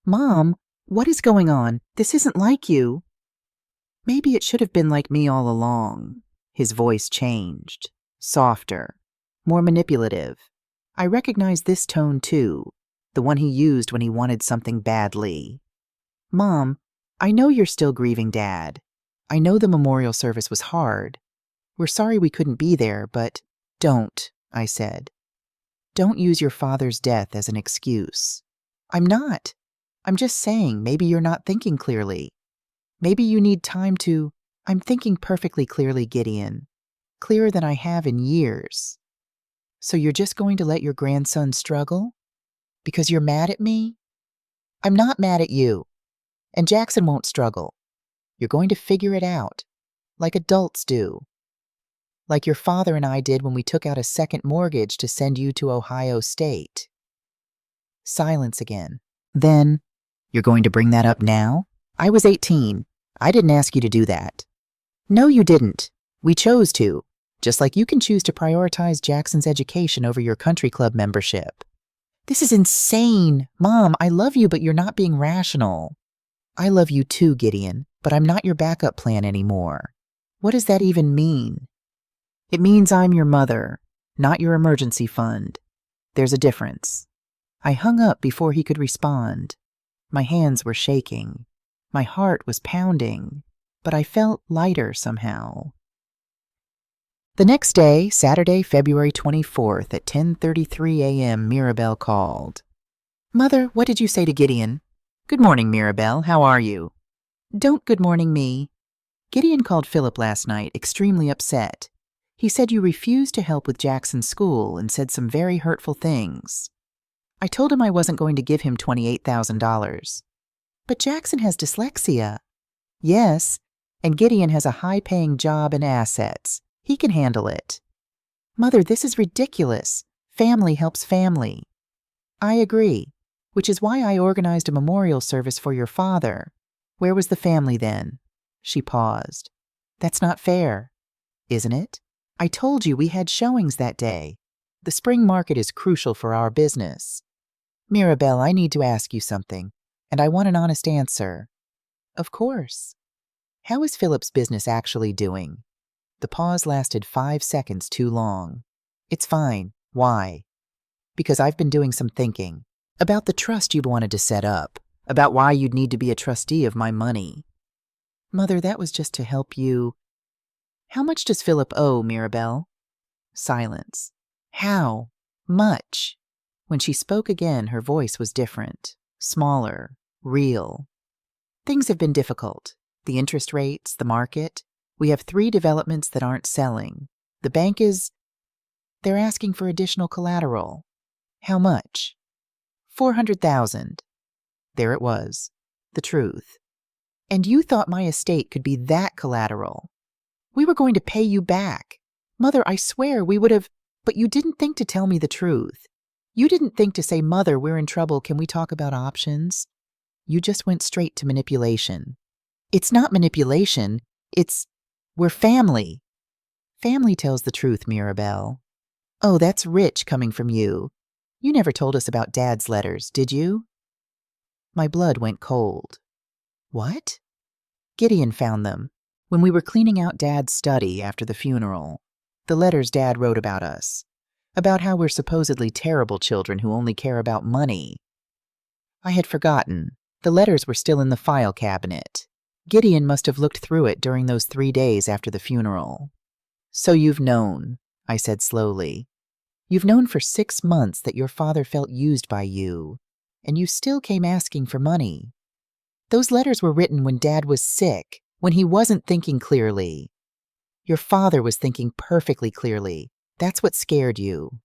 "Mom, what is going on? This isn't like you." "Maybe it should have been like me all along." His voice changed, softer, more manipulative. I recognized this tone too, the one he used when he wanted something badly. "Mom, I know you're still grieving Dad. I know the memorial service was hard. We're sorry we couldn't be there, but don't," I said. "Don't use your father's death as an excuse." "I'm not. I'm just saying maybe you're not thinking clearly. Maybe you need time to—" "I'm thinking perfectly clearly, Gideon. Clearer than I have in years." "So you're just going to let your grandson struggle? Because you're mad at me?" "I'm not mad at you. And Jackson won't struggle. You're going to figure it out, like adults do. Like your father and I did when we took out a second mortgage to send you to Ohio State." Silence again. Then, "You're going to bring that up now? I was 18. I didn't ask you to do that." "No, you didn't. We chose to. Just like you can choose to prioritize Jackson's education over your country club membership." "This is insane. Mom, I love you, but you're not being rational." "I love you too, Gideon, but I'm not your backup plan anymore." "What does that even mean?" "It means I'm your mother, not your emergency fund. There's a difference." I hung up before he could respond. My hands were shaking. My heart was pounding, but I felt lighter somehow. The next day, Saturday, February 24th at 10:33 a.m., Mirabelle called. "Mother, what did you say to Gideon?" "Good morning, Mirabelle. How are you?" "Don't good morning me." "Gideon called Philip last night, extremely upset. He said you refused to help with Jackson's school and said some very hurtful things. I told him I wasn't going to give him $28,000. "But Jackson has dyslexia." Yes, and Gideon has a high-paying job and assets. He can handle it. Mother, this is ridiculous. Family helps family. I agree, which is why I organized a memorial service for your father. Where was the family then? She paused. That's not fair, isn't it? I told you we had showings that day. The spring market is crucial for our business. Mirabelle, I need to ask you something, and I want an honest answer. Of course. How is Philip's business actually doing? The pause lasted 5 seconds too long. It's fine. Why? Because I've been doing some thinking about the trust you'd wanted to set up, about why you'd need to be a trustee of my money. Mother, that was just to help you. How much does Philip owe, Mirabelle? Silence. How much? When she spoke again, her voice was different, smaller, real. Things have been difficult. The interest rates, the market. We have 3 developments that aren't selling. The bank they're asking for additional collateral. How much? 400,000. There it was. The truth. And you thought my estate could be that collateral. We were going to pay you back. Mother, I swear we would have, but you didn't think to tell me the truth. You didn't think to say, Mother, we're in trouble. Can we talk about options? You just went straight to manipulation. It's not manipulation. We're family. Family tells the truth, Mirabelle. Oh, that's rich coming from you. You never told us about Dad's letters, did you? My blood went cold. What? Gideon found them when we were cleaning out Dad's study after the funeral. The letters Dad wrote about us, about how we're supposedly terrible children who only care about money. I had forgotten. The letters were still in the file cabinet. Gideon must have looked through it during those 3 days after the funeral. So you've known, I said slowly. You've known for 6 months that your father felt used by you, and you still came asking for money. Those letters were written when Dad was sick, when he wasn't thinking clearly. Your father was thinking perfectly clearly. That's what scared you.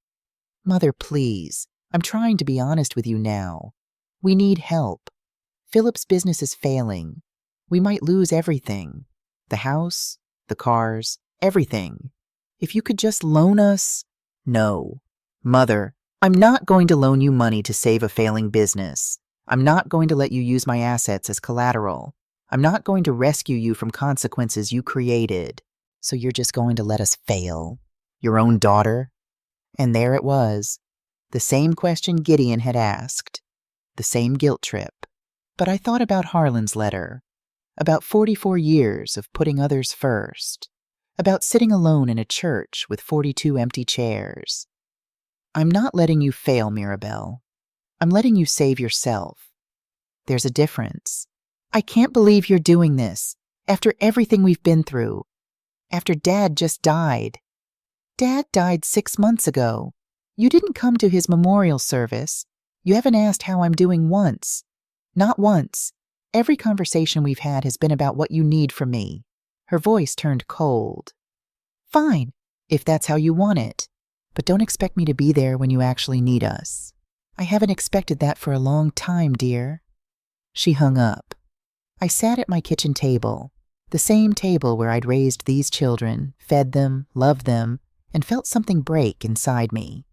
Mother, please, I'm trying to be honest with you now. We need help. Philip's business is failing. We might lose everything. The house, the cars, everything. If you could just loan us. No. Mother, I'm not going to loan you money to save a failing business. I'm not going to let you use my assets as collateral. I'm not going to rescue you from consequences you created. So you're just going to let us fail? Your own daughter? And there it was. The same question Gideon had asked. The same guilt trip. But I thought about Harlan's letter. About 44 years of putting others first. About sitting alone in a church with 42 empty chairs. I'm not letting you fail, Mirabelle. I'm letting you save yourself. There's a difference. I can't believe you're doing this, after everything we've been through. After Dad just died. Dad died 6 months ago. You didn't come to his memorial service. You haven't asked how I'm doing once. Not once. Every conversation we've had has been about what you need from me. Her voice turned cold. Fine, if that's how you want it. But don't expect me to be there when you actually need us. I haven't expected that for a long time, dear. She hung up. I sat at my kitchen table, the same table where I'd raised these children, fed them, loved them, and felt something break inside me.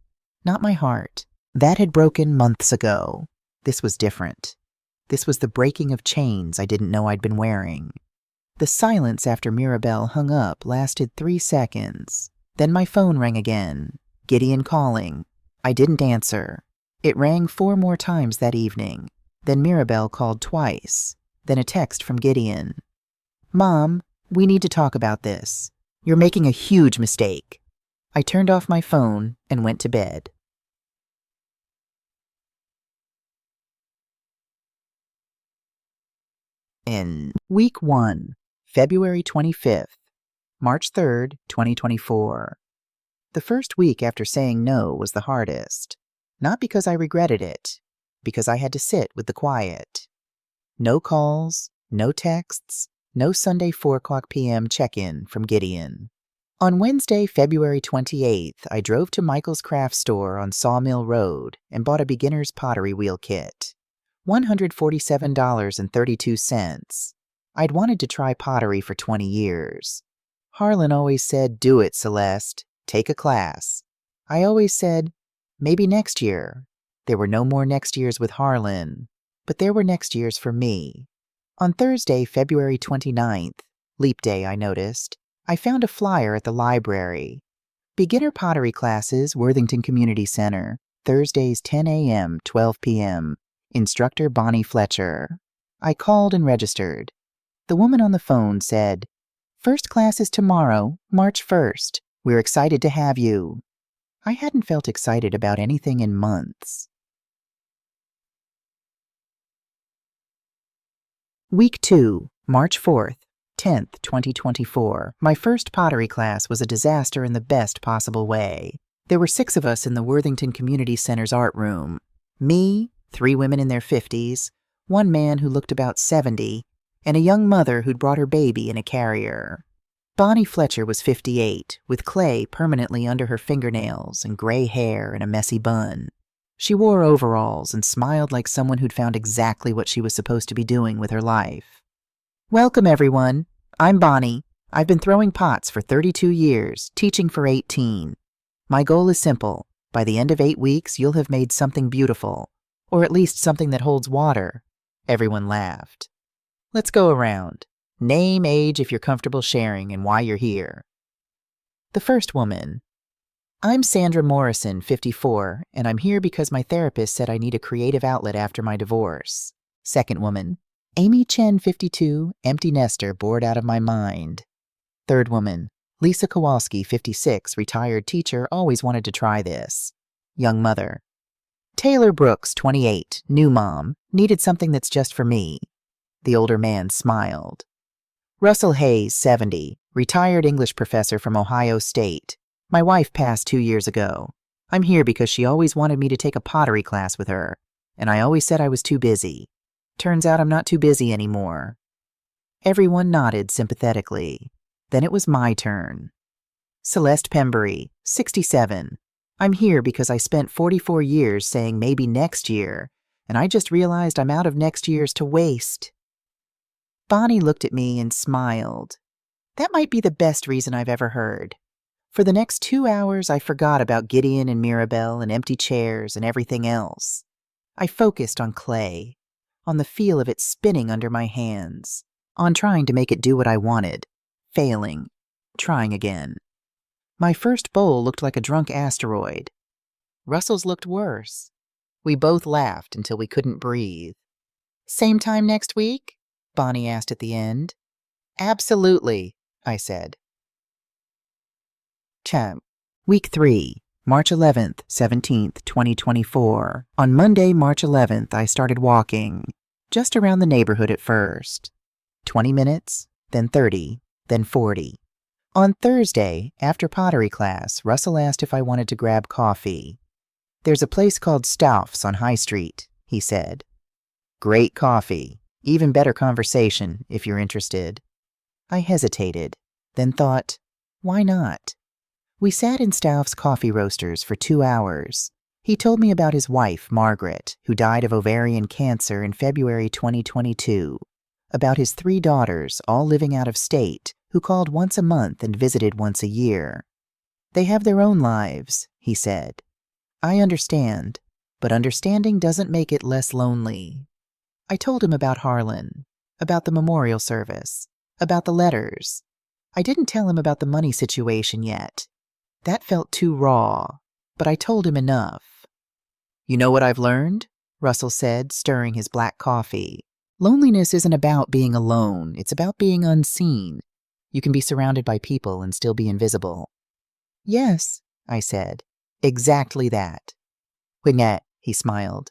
Not my heart. That had broken months ago. This was different. This was the breaking of chains I didn't know I'd been wearing. The silence after Mirabelle hung up lasted 3 seconds. Then my phone rang again. Gideon calling. I didn't answer. It rang 4 more times that evening. Then Mirabelle called twice. Then a text from Gideon. Mom, we need to talk about this. You're making a huge mistake. I turned off my phone and went to bed. In Week 1, February 25th, March 3rd, 2024. The first week after saying no was the hardest. Not because I regretted it, because I had to sit with the quiet. No calls, no texts, no Sunday 4 p.m. check-in from Gideon. On Wednesday, February 28th, I drove to Michael's craft store on Sawmill Road and bought a beginner's pottery wheel kit. $147.32. I'd wanted to try pottery for 20 years. Harlan always said, "Do it, Celeste. Take a class." I always said, "Maybe next year." There were no more next years with Harlan, but there were next years for me. On Thursday, February 29th, Leap Day, I noticed, I found a flyer at the library. Beginner pottery classes, Worthington Community Center, Thursdays 10 a.m., 12 p.m. Instructor Bonnie Fletcher. I called and registered. The woman on the phone said, "First class is tomorrow, March 1st. We're excited to have you." I hadn't felt excited about anything in months. Week 2, March 4th, 10th, 2024. My first pottery class was a disaster in the best possible way. There were 6 of us in the Worthington Community Center's art room. Me, 3 women in their 50s, 1 man who looked about 70, and a young mother who'd brought her baby in a carrier. Bonnie Fletcher was 58, with clay permanently under her fingernails and gray hair and a messy bun. She wore overalls and smiled like someone who'd found exactly what she was supposed to be doing with her life. "Welcome, everyone. I'm Bonnie. I've been throwing pots for 32 years, teaching for 18. My goal is simple. By the end of 8 weeks, you'll have made something beautiful, or at least something that holds water." Everyone laughed. "Let's go around. Name, age if you're comfortable sharing, and why you're here." The first woman. "I'm Sandra Morrison, 54, and I'm here because my therapist said I need a creative outlet after my divorce." Second woman. "Amy Chen, 52, empty nester, bored out of my mind." Third woman. "Lisa Kowalski, 56, retired teacher, always wanted to try this." Young mother. "Taylor Brooks, 28, new mom, needed something that's just for me." The older man smiled. "Russell Hayes, 70, retired English professor from Ohio State. My wife passed 2 years ago. I'm here because she always wanted me to take a pottery class with her, and I always said I was too busy. Turns out I'm not too busy anymore." Everyone nodded sympathetically. Then it was my turn. Celeste Pembury, 67. I'm here because I spent 44 years saying maybe next year, and I just realized I'm out of next years to waste. Bonnie looked at me and smiled. That might be the best reason I've ever heard. For the next 2 hours, I forgot about Gideon and Mirabelle and empty chairs and everything else. I focused on clay, on the feel of it spinning under my hands, on trying to make it do what I wanted, failing, trying again. My first bowl looked like a drunk asteroid. Russell's looked worse. We both laughed until we couldn't breathe. "Same time next week?" Bonnie asked at the end. "Absolutely," I said. Week 3, March 11th, 17th, 2024. On Monday, March 11th, I started walking, just around the neighborhood at first. 20 minutes, then 30, then 40. On Thursday, after pottery class, Russell asked if I wanted to grab coffee. "There's a place called Stouff's on High Street," he said. "Great coffee. Even better conversation, if you're interested." I hesitated, then thought, why not? We sat in Stouff's coffee roasters for 2 hours. He told me about his wife, Margaret, who died of ovarian cancer in February 2022, about his 3 daughters, all living out of state, who called once a month and visited once a year. "They have their own lives," he said. "I understand, but understanding doesn't make it less lonely." I told him about Harlan, about the memorial service, about the letters. I didn't tell him about the money situation yet. That felt too raw, but I told him enough. "You know what I've learned?" Russell said, stirring his black coffee. "Loneliness isn't about being alone. It's about being unseen. You can be surrounded by people and still be invisible." "Yes," I said. "Exactly that." "Winget," he smiled.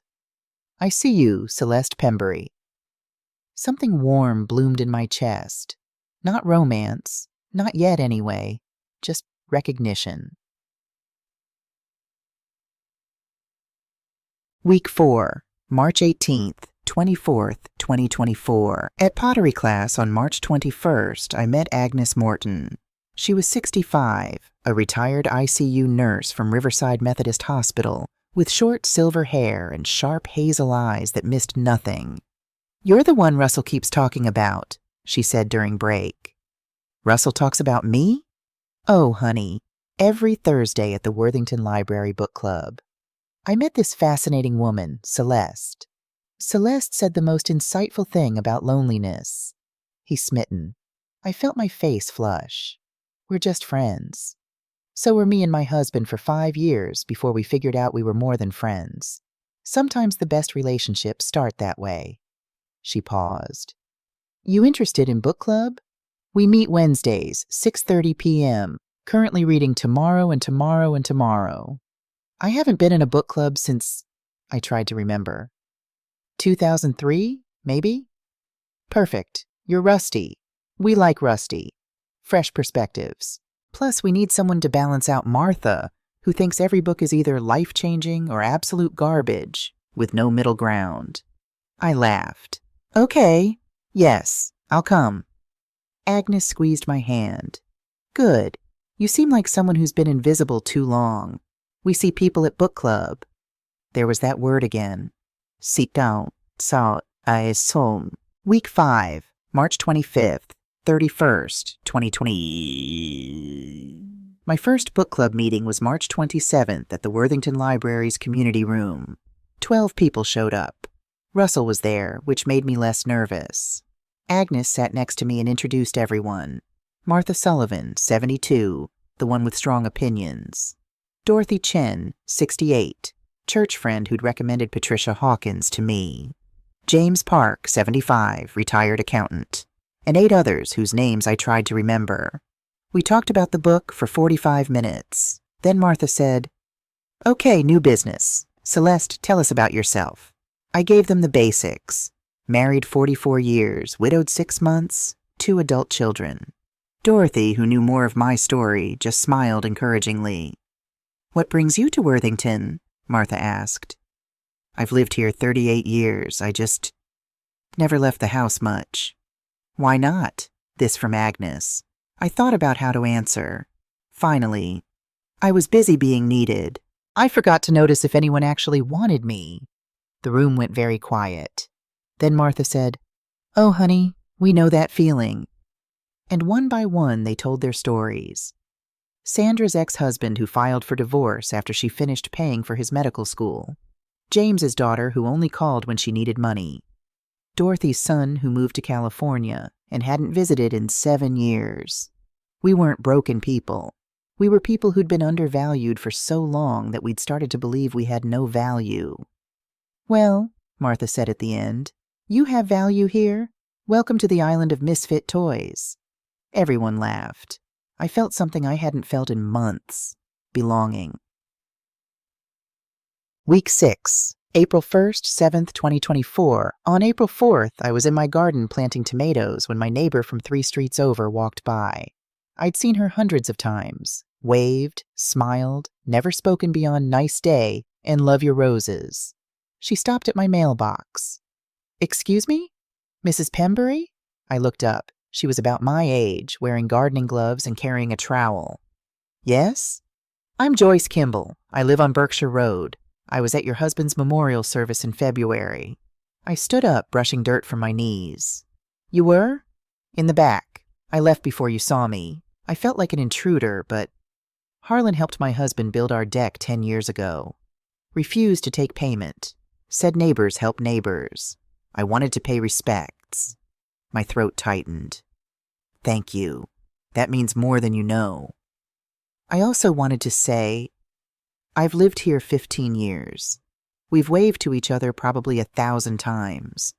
"I see you, Celeste Pembury." Something warm bloomed in my chest. Not romance, not yet anyway, just recognition. Week 4, March 18th, 24th, 2024. At pottery class on March 21st, I met Agnes Morton. She was 65, a retired ICU nurse from Riverside Methodist Hospital, with short silver hair and sharp hazel eyes that missed nothing. "You're the one Russell keeps talking about," she said during break. Russell talks about me? Oh, honey, every Thursday at the Worthington Library Book Club. I met this fascinating woman, Celeste. Celeste said the most insightful thing about loneliness. He's smitten. I felt my face flush. We're just friends. So were me and my husband for 5 years before we figured out we were more than friends. Sometimes the best relationships start that way. She paused. You interested in book club? We meet Wednesdays, 6:30 p.m., currently reading Tomorrow and Tomorrow and Tomorrow. I haven't been in a book club since, I tried to remember. 2003, maybe? Perfect. You're rusty. We like rusty. Fresh perspectives. Plus, we need someone to balance out Martha, who thinks every book is either life-changing or absolute garbage, with no middle ground. I laughed. Okay. Yes, I'll come. Agnes squeezed my hand. Good. You seem like someone who's been invisible too long. We see people at book club. There was that word again. Sit down. Saw I saw. Week 5, March 25th, 31st, 2020. My first book club meeting was March 27th at the Worthington Library's community room. 12 people showed up. Russell was there, which made me less nervous. Agnes sat next to me and introduced everyone. Martha Sullivan, 72, the one with strong opinions. Dorothy Chen, 68, church friend who'd recommended Patricia Hawkins to me. James Park, 75, retired accountant. And 8 others whose names I tried to remember. We talked about the book for 45 minutes. Then Martha said, Okay, new business. Celeste, tell us about yourself. I gave them the basics. Married 44 years, widowed 6 months, 2 adult children. Dorothy, who knew more of my story, just smiled encouragingly. What brings you to Worthington? Martha asked. I've lived here 38 years. I just never left the house much. Why not? This from Agnes. I thought about how to answer. Finally, I was busy being needed. I forgot to notice if anyone actually wanted me. The room went very quiet. Then Martha said, Oh, honey, we know that feeling. And one by one they told their stories. Sandra's ex-husband who filed for divorce after she finished paying for his medical school. James's daughter who only called when she needed money. Dorothy's son who moved to California and hadn't visited in 7 years. We weren't broken people. We were people who'd been undervalued for so long that we'd started to believe we had no value. Well, Martha said at the end, you have value here. Welcome to the island of misfit toys. Everyone laughed. I felt something I hadn't felt in months. Belonging. Week 6, April 1st, 7th, 2024. On April 4th, I was in my garden planting tomatoes when my neighbor from 3 streets over walked by. I'd seen her hundreds of times, waved, smiled, never spoken beyond nice day and love your roses. She stopped at my mailbox. Excuse me? Mrs. Pembury? I looked up. She was about my age, wearing gardening gloves and carrying a trowel. Yes? I'm Joyce Kimball. I live on Berkshire Road. I was at your husband's memorial service in February. I stood up, brushing dirt from my knees. You were? In the back. I left before you saw me. I felt like an intruder, but Harlan helped my husband build our deck 10 years ago. Refused to take payment. Said neighbors help neighbors. I wanted to pay respects. My throat tightened. Thank you. That means more than you know. I also wanted to say, I've lived here 15 years. We've waved to each other probably 1,000 times,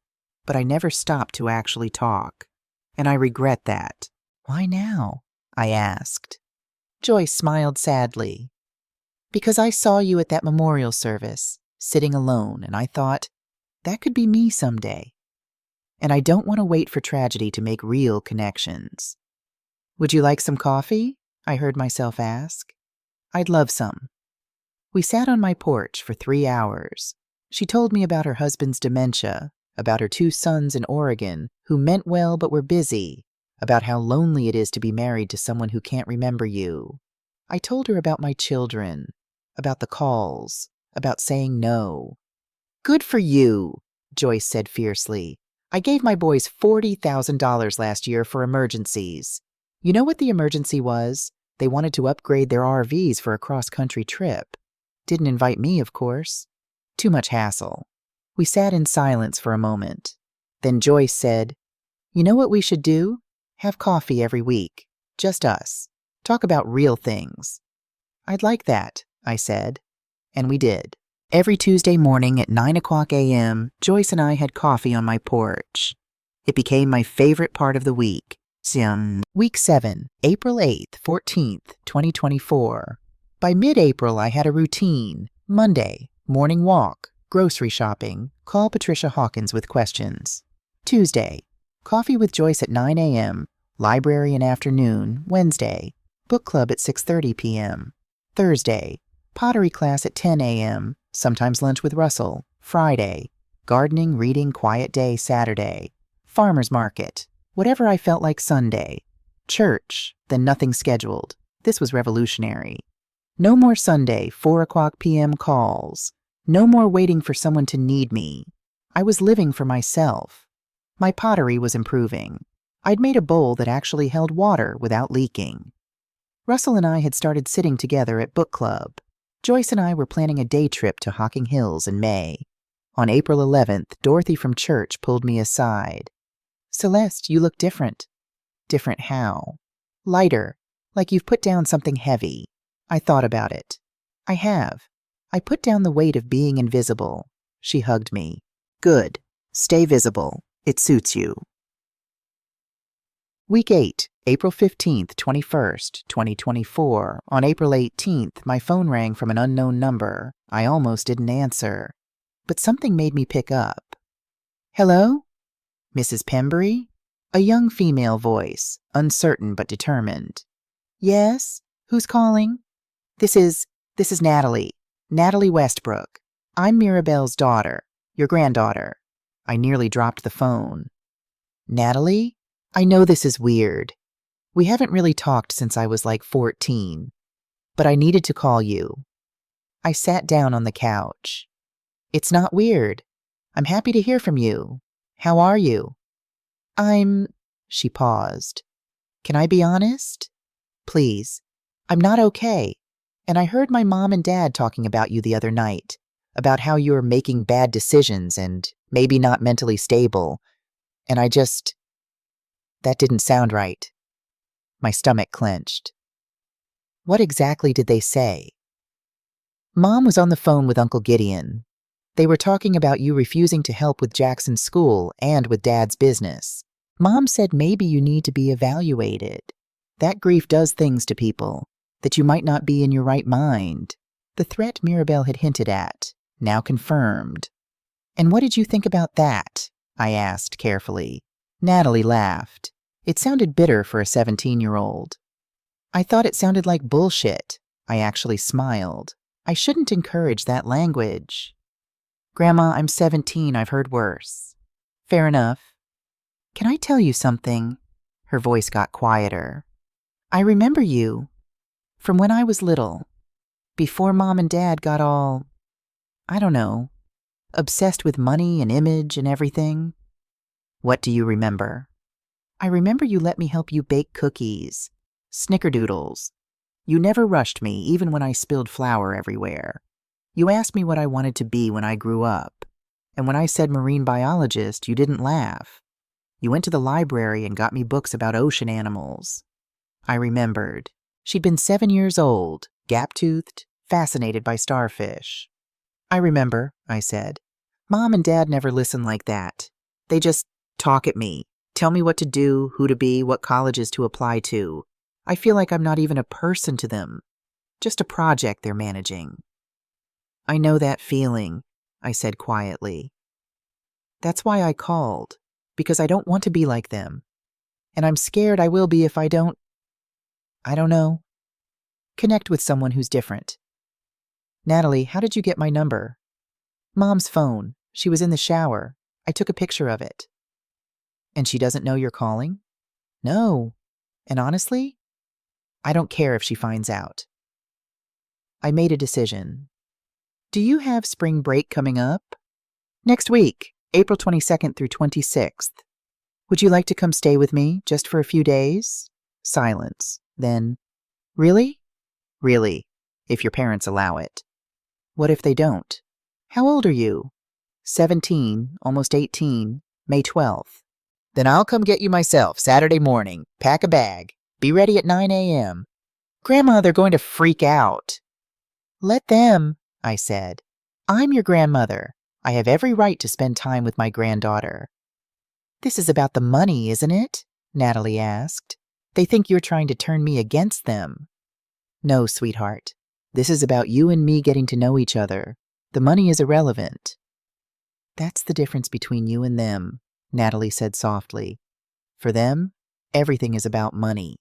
but I never stopped to actually talk, and I regret that. Why now? I asked. Joyce smiled sadly. Because I saw you at that memorial service, sitting alone, and I thought, that could be me someday. And I don't want to wait for tragedy to make real connections. Would you like some coffee? I heard myself ask. I'd love some. We sat on my porch for 3 hours. She told me about her husband's dementia, about her 2 sons in Oregon who meant well but were busy, about how lonely it is to be married to someone who can't remember you. I told her about my children, about the calls, about saying no. Good for you, Joyce said fiercely. I gave my boys $40,000 last year for emergencies. You know what the emergency was? They wanted to upgrade their RVs for a cross-country trip. Didn't invite me, of course. Too much hassle. We sat in silence for a moment. Then Joyce said, "You know what we should do? Have coffee every week. Just us. Talk about real things." "I'd like that," I said. And we did. Every Tuesday morning at 9 a.m., Joyce and I had coffee on my porch. It became my favorite part of the week. Week 7, April 8th, 14th, 2024. By mid-April, I had a routine. Monday, morning walk, grocery shopping, call Patricia Hawkins with questions. Tuesday, coffee with Joyce at 9 a.m., library and afternoon. Wednesday, book club at 6:30 p.m. Thursday, pottery class at 10 a.m., sometimes lunch with Russell. Friday, gardening, reading, quiet day. Saturday, farmer's market. Whatever I felt like. Sunday, church, then nothing scheduled. This was revolutionary. No more Sunday, 4 p.m. calls. No more waiting for someone to need me. I was living for myself. My pottery was improving. I'd made a bowl that actually held water without leaking. Russell and I had started sitting together at book club. Joyce and I were planning a day trip to Hocking Hills in May. On April 11th, Dorothy from church pulled me aside. "Celeste, you look different." "Different how?" "Lighter, like you've put down something heavy." I thought about it. "I have. I put down the weight of being invisible." She hugged me. "Good. Stay visible. It suits you." Week 8, April 15th, 21st, 2024. On April 18th, my phone rang from an unknown number. I almost didn't answer, but something made me pick up. "Hello? Mrs. Pembury?" A young female voice, uncertain but determined. "Yes? Who's calling?" This is Natalie. Natalie Westbrook. I'm Mirabelle's daughter, your granddaughter." I nearly dropped the phone. "Natalie? I know this is weird. We haven't really talked since I was like 14, but I needed to call you." I sat down on the couch. "It's not weird. I'm happy to hear from you. How are you?" She paused. "Can I be honest? Please. I'm not okay. And I heard my mom and dad talking about you the other night, about how you're making bad decisions and maybe not mentally stable. And that didn't sound right." My stomach clenched. "What exactly did they say?" "Mom was on the phone with Uncle Gideon. They were talking about you refusing to help with Jackson's school and with Dad's business. Mom said maybe you need to be evaluated. That grief does things to people, that you might not be in your right mind." The threat Mirabelle had hinted at, now confirmed. "And what did you think about that?" I asked carefully. Natalie laughed. It sounded bitter for a 17-year-old. "I thought it sounded like bullshit." I actually smiled. "I shouldn't encourage that language." "Grandma, I'm 17. I've heard worse." "Fair enough. Can I tell you something?" Her voice got quieter. "I remember you from when I was little, before Mom and Dad got all, I don't know, obsessed with money and image and everything." "What do you remember?" "I remember you let me help you bake cookies, snickerdoodles. You never rushed me, even when I spilled flour everywhere. You asked me what I wanted to be when I grew up. And when I said marine biologist, you didn't laugh. You went to the library and got me books about ocean animals." I remembered. She'd been 7 years old, gap-toothed, fascinated by starfish. "I remember," I said. "Mom and Dad never listen like that. They just talk at me, tell me what to do, who to be, what colleges to apply to. I feel like I'm not even a person to them, just a project they're managing." "I know that feeling," I said quietly. "That's why I called, because I don't want to be like them. And I'm scared I will be if I don't know, connect with someone who's different." "Natalie, how did you get my number?" "Mom's phone. She was in the shower. I took a picture of it." "And she doesn't know you're calling?" "No. And honestly, I don't care if she finds out." I made a decision. "Do you have spring break coming up?" "Next week. April 22nd through 26th. Would you like to come stay with me just for a few days? Silence. Then, really? Really, if your parents allow it. What if they don't? How old are you? 17, almost 18, May 12th. Then I'll come get you myself Saturday morning. Pack a bag. Be ready at 9 a.m. Grandma, they're going to freak out. Let them, I said. I'm your grandmother. I have every right to spend time with my granddaughter. This is about the money, isn't it? Natalie asked. They think you're trying to turn me against them. No, sweetheart. This is about you and me getting to know each other. The money is irrelevant. That's the difference between you and them, Natalie said softly. For them, everything is about money.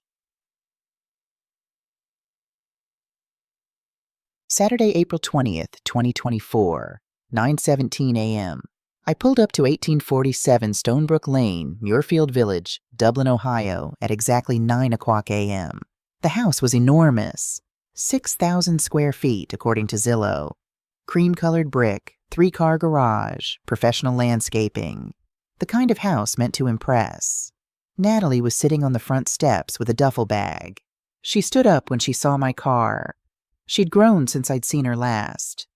Saturday, April 20th, 2024, 9:17 a.m. I pulled up to 1847 Stonebrook Lane, Muirfield Village, Dublin, Ohio, at exactly 9 o'clock a.m. The house was enormous. 6,000 square feet, according to Zillow. Cream-colored brick, 3-car garage, professional landscaping. The kind of house meant to impress. Natalie was sitting on the front steps with a duffel bag. She stood up when she saw my car. She'd grown since I'd seen her last.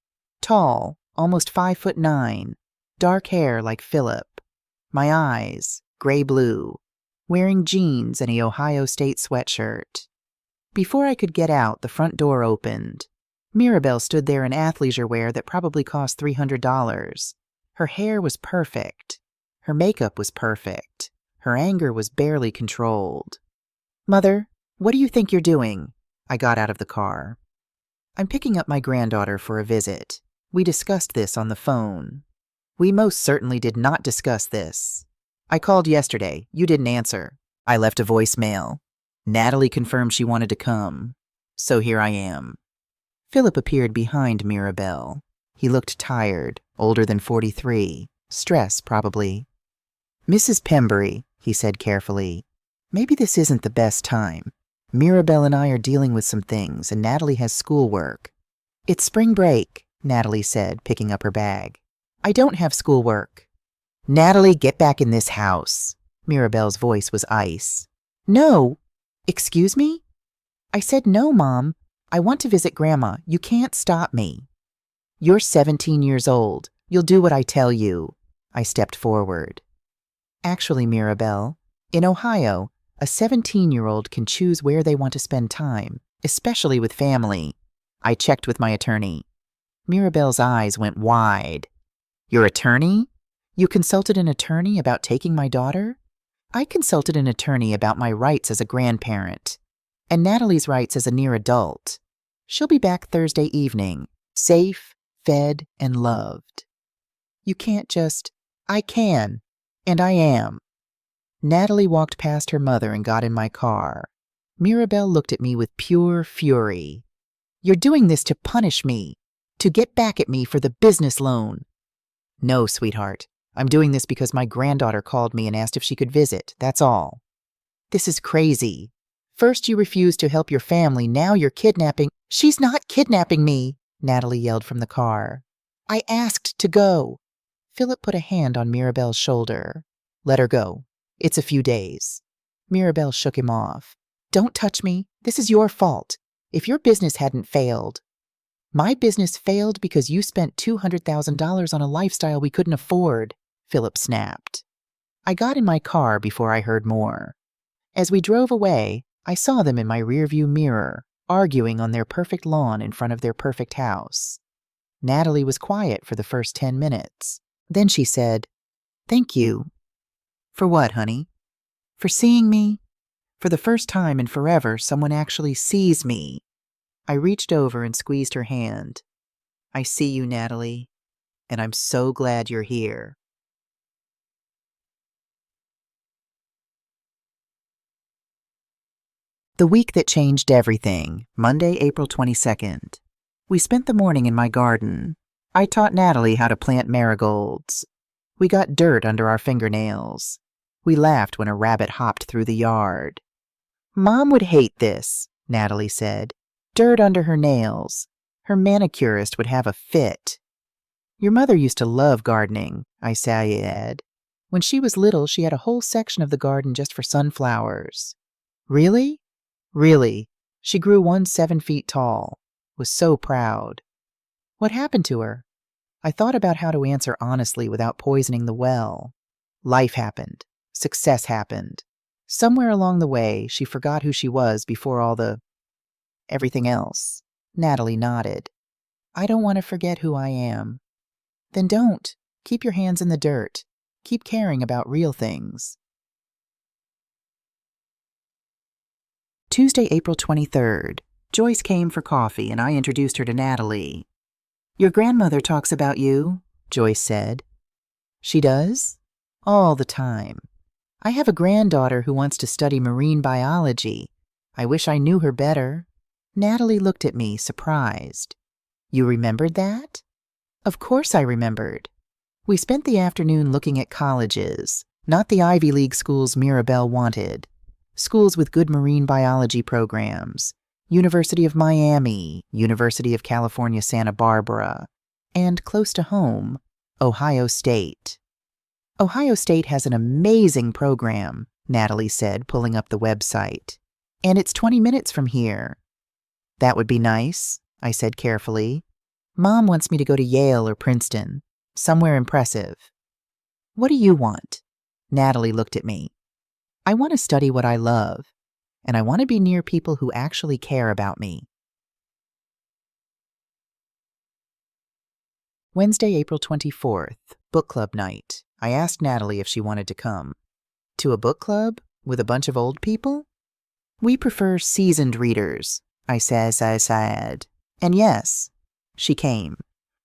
Tall, almost 5'9", dark hair like Philip. My eyes, gray-blue. Wearing jeans and an Ohio State sweatshirt. Before I could get out, the front door opened. Mirabelle stood there in athleisure wear that probably cost $300. Her hair was perfect. Her makeup was perfect. Her anger was barely controlled. Mother, what do you think you're doing? I got out of the car. I'm picking up my granddaughter for a visit. We discussed this on the phone. We most certainly did not discuss this. I called yesterday. You didn't answer. I left a voicemail. Natalie confirmed she wanted to come. So here I am. Philip appeared behind Mirabelle. He looked tired, older than 43. Stress, probably. Mrs. Pembury, he said carefully. Maybe this isn't the best time. Mirabelle and I are dealing with some things, and Natalie has schoolwork. It's spring break, Natalie said, picking up her bag. I don't have schoolwork. Natalie, get back in this house. Mirabelle's voice was ice. No. Excuse me? I said no, Mom. I want to visit Grandma. You can't stop me. You're 17 years old. You'll do what I tell you. I stepped forward. Actually, Mirabelle, in Ohio, a 17-year-old can choose where they want to spend time, especially with family. I checked with my attorney. Mirabelle's eyes went wide. Your attorney? You consulted an attorney about taking my daughter? I consulted an attorney about my rights as a grandparent, and Natalie's rights as a near adult. She'll be back Thursday evening, safe, fed, and loved. You can't just... I can, and I am. Natalie walked past her mother and got in my car. Mirabelle looked at me with pure fury. You're doing this to punish me, to get back at me for the business loan. No, sweetheart. I'm doing this because my granddaughter called me and asked if she could visit, that's all. This is crazy. First you refused to help your family, now you're kidnapping. She's not kidnapping me, Natalie yelled from the car. I asked to go. Philip put a hand on Mirabelle's shoulder. Let her go. It's a few days. Mirabelle shook him off. Don't touch me. This is your fault. If your business hadn't failed. My business failed because you spent $200,000 on a lifestyle we couldn't afford, Philip snapped. I got in my car before I heard more. As we drove away, I saw them in my rearview mirror, arguing on their perfect lawn in front of their perfect house. Natalie was quiet for the first 10 minutes. Then she said, Thank you. For what, honey? For seeing me? For the first time in forever, someone actually sees me. I reached over and squeezed her hand. I see you, Natalie, and I'm so glad you're here. The week that changed everything, Monday, April 22nd. We spent the morning in my garden. I taught Natalie how to plant marigolds. We got dirt under our fingernails. We laughed when a rabbit hopped through the yard. Mom would hate this, Natalie said. Dirt under her nails. Her manicurist would have a fit. Your mother used to love gardening, I said. When she was little, she had a whole section of the garden just for sunflowers. Really? Really. She grew one 7 feet tall. Was so proud. What happened to her? I thought about how to answer honestly without poisoning the well. Life happened. Success happened. Somewhere along the way, she forgot who she was before all the everything else. Natalie nodded. I don't want to forget who I am. Then don't. Keep your hands in the dirt. Keep caring about real things. Tuesday, April 23rd. Joyce came for coffee and I introduced her to Natalie. Your grandmother talks about you, Joyce said. She does? All the time. I have a granddaughter who wants to study marine biology. I wish I knew her better. Natalie looked at me, surprised. You remembered that? Of course I remembered. We spent the afternoon looking at colleges, not the Ivy League schools Mirabelle wanted. Schools with good marine biology programs. University of Miami, University of California, Santa Barbara, and close to home, Ohio State. Ohio State has an amazing program, Natalie said, pulling up the website. And it's 20 minutes from here. That would be nice, I said carefully. Mom wants me to go to Yale or Princeton, somewhere impressive. What do you want? Natalie looked at me. I want to study what I love, and I want to be near people who actually care about me. Wednesday, April 24th, book club night. I asked Natalie if she wanted to come. To a book club? With a bunch of old people? We prefer seasoned readers, I said. And yes, she came.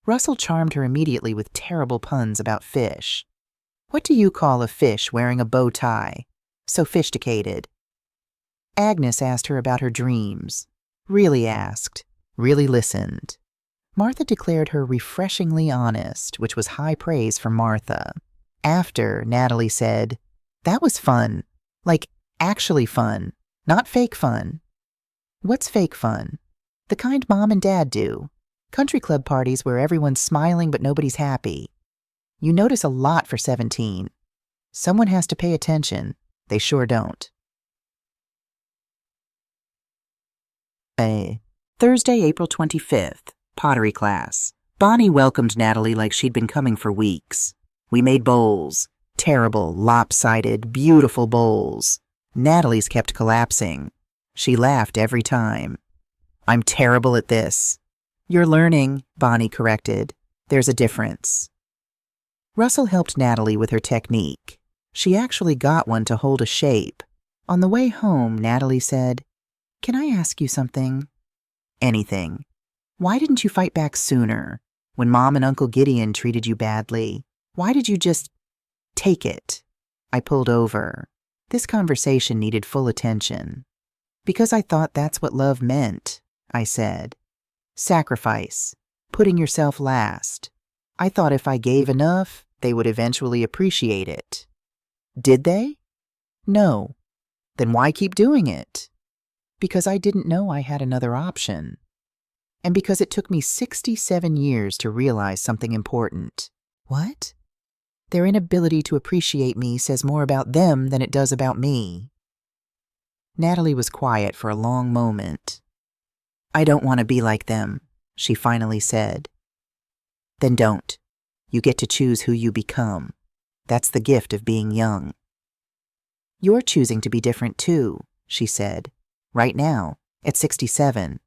Russell charmed her immediately with terrible puns about fish. What do you call a fish wearing a bow tie? Sophisticated. Agnes asked her about her dreams. Really asked. Really listened. Martha declared her refreshingly honest, which was high praise for Martha. After, Natalie said, that was fun. Like, actually fun. Not fake fun. What's fake fun? The kind Mom and Dad do. Country club parties where everyone's smiling but nobody's happy. You notice a lot for 17. Someone has to pay attention. They sure don't. Thursday, April 25th. Pottery class. Bonnie welcomed Natalie like she'd been coming for weeks. We made bowls. Terrible, lopsided, beautiful bowls. Natalie's kept collapsing. She laughed every time. I'm terrible at this. You're learning, Bonnie corrected. There's a difference. Russell helped Natalie with her technique. She actually got one to hold a shape. On the way home, Natalie said, Can I ask you something? Anything. Why didn't you fight back sooner? When Mom and Uncle Gideon treated you badly, why did you just take it? I pulled over. This conversation needed full attention. Because I thought that's what love meant, I said. Sacrifice. Putting yourself last. I thought if I gave enough, they would eventually appreciate it. Did they? No. Then why keep doing it? Because I didn't know I had another option. And because it took me 67 years to realize something important. What? Their inability to appreciate me says more about them than it does about me. Natalie was quiet for a long moment. I don't want to be like them, she finally said. Then don't. You get to choose who you become. That's the gift of being young. You're choosing to be different too, she said. Right now, at 67.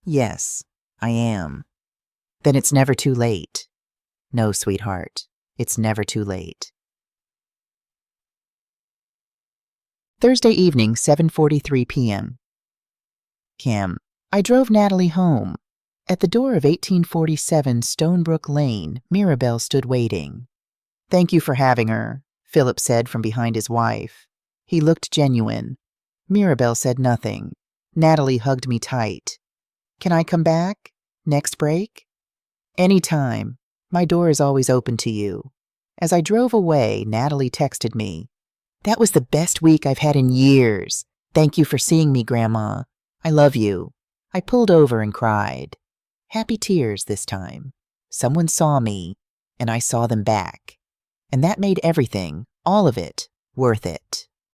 Yes, I am. Then it's never too late. No, sweetheart, it's never too late. Thursday evening, 7:43 p.m. Cam. I drove Natalie home. At the door of 1847 Stonebrook Lane, Mirabelle stood waiting. Thank you for having her, Philip said from behind his wife. He looked genuine. Mirabelle said nothing. Natalie hugged me tight. Can I come back? Next break? Any time. My door is always open to you. As I drove away, Natalie texted me. That was the best week I've had in years. Thank you for seeing me, Grandma. I love you. I pulled over and cried. Happy tears this time. Someone saw me, and I saw them back. And that made everything, all of it, worth it.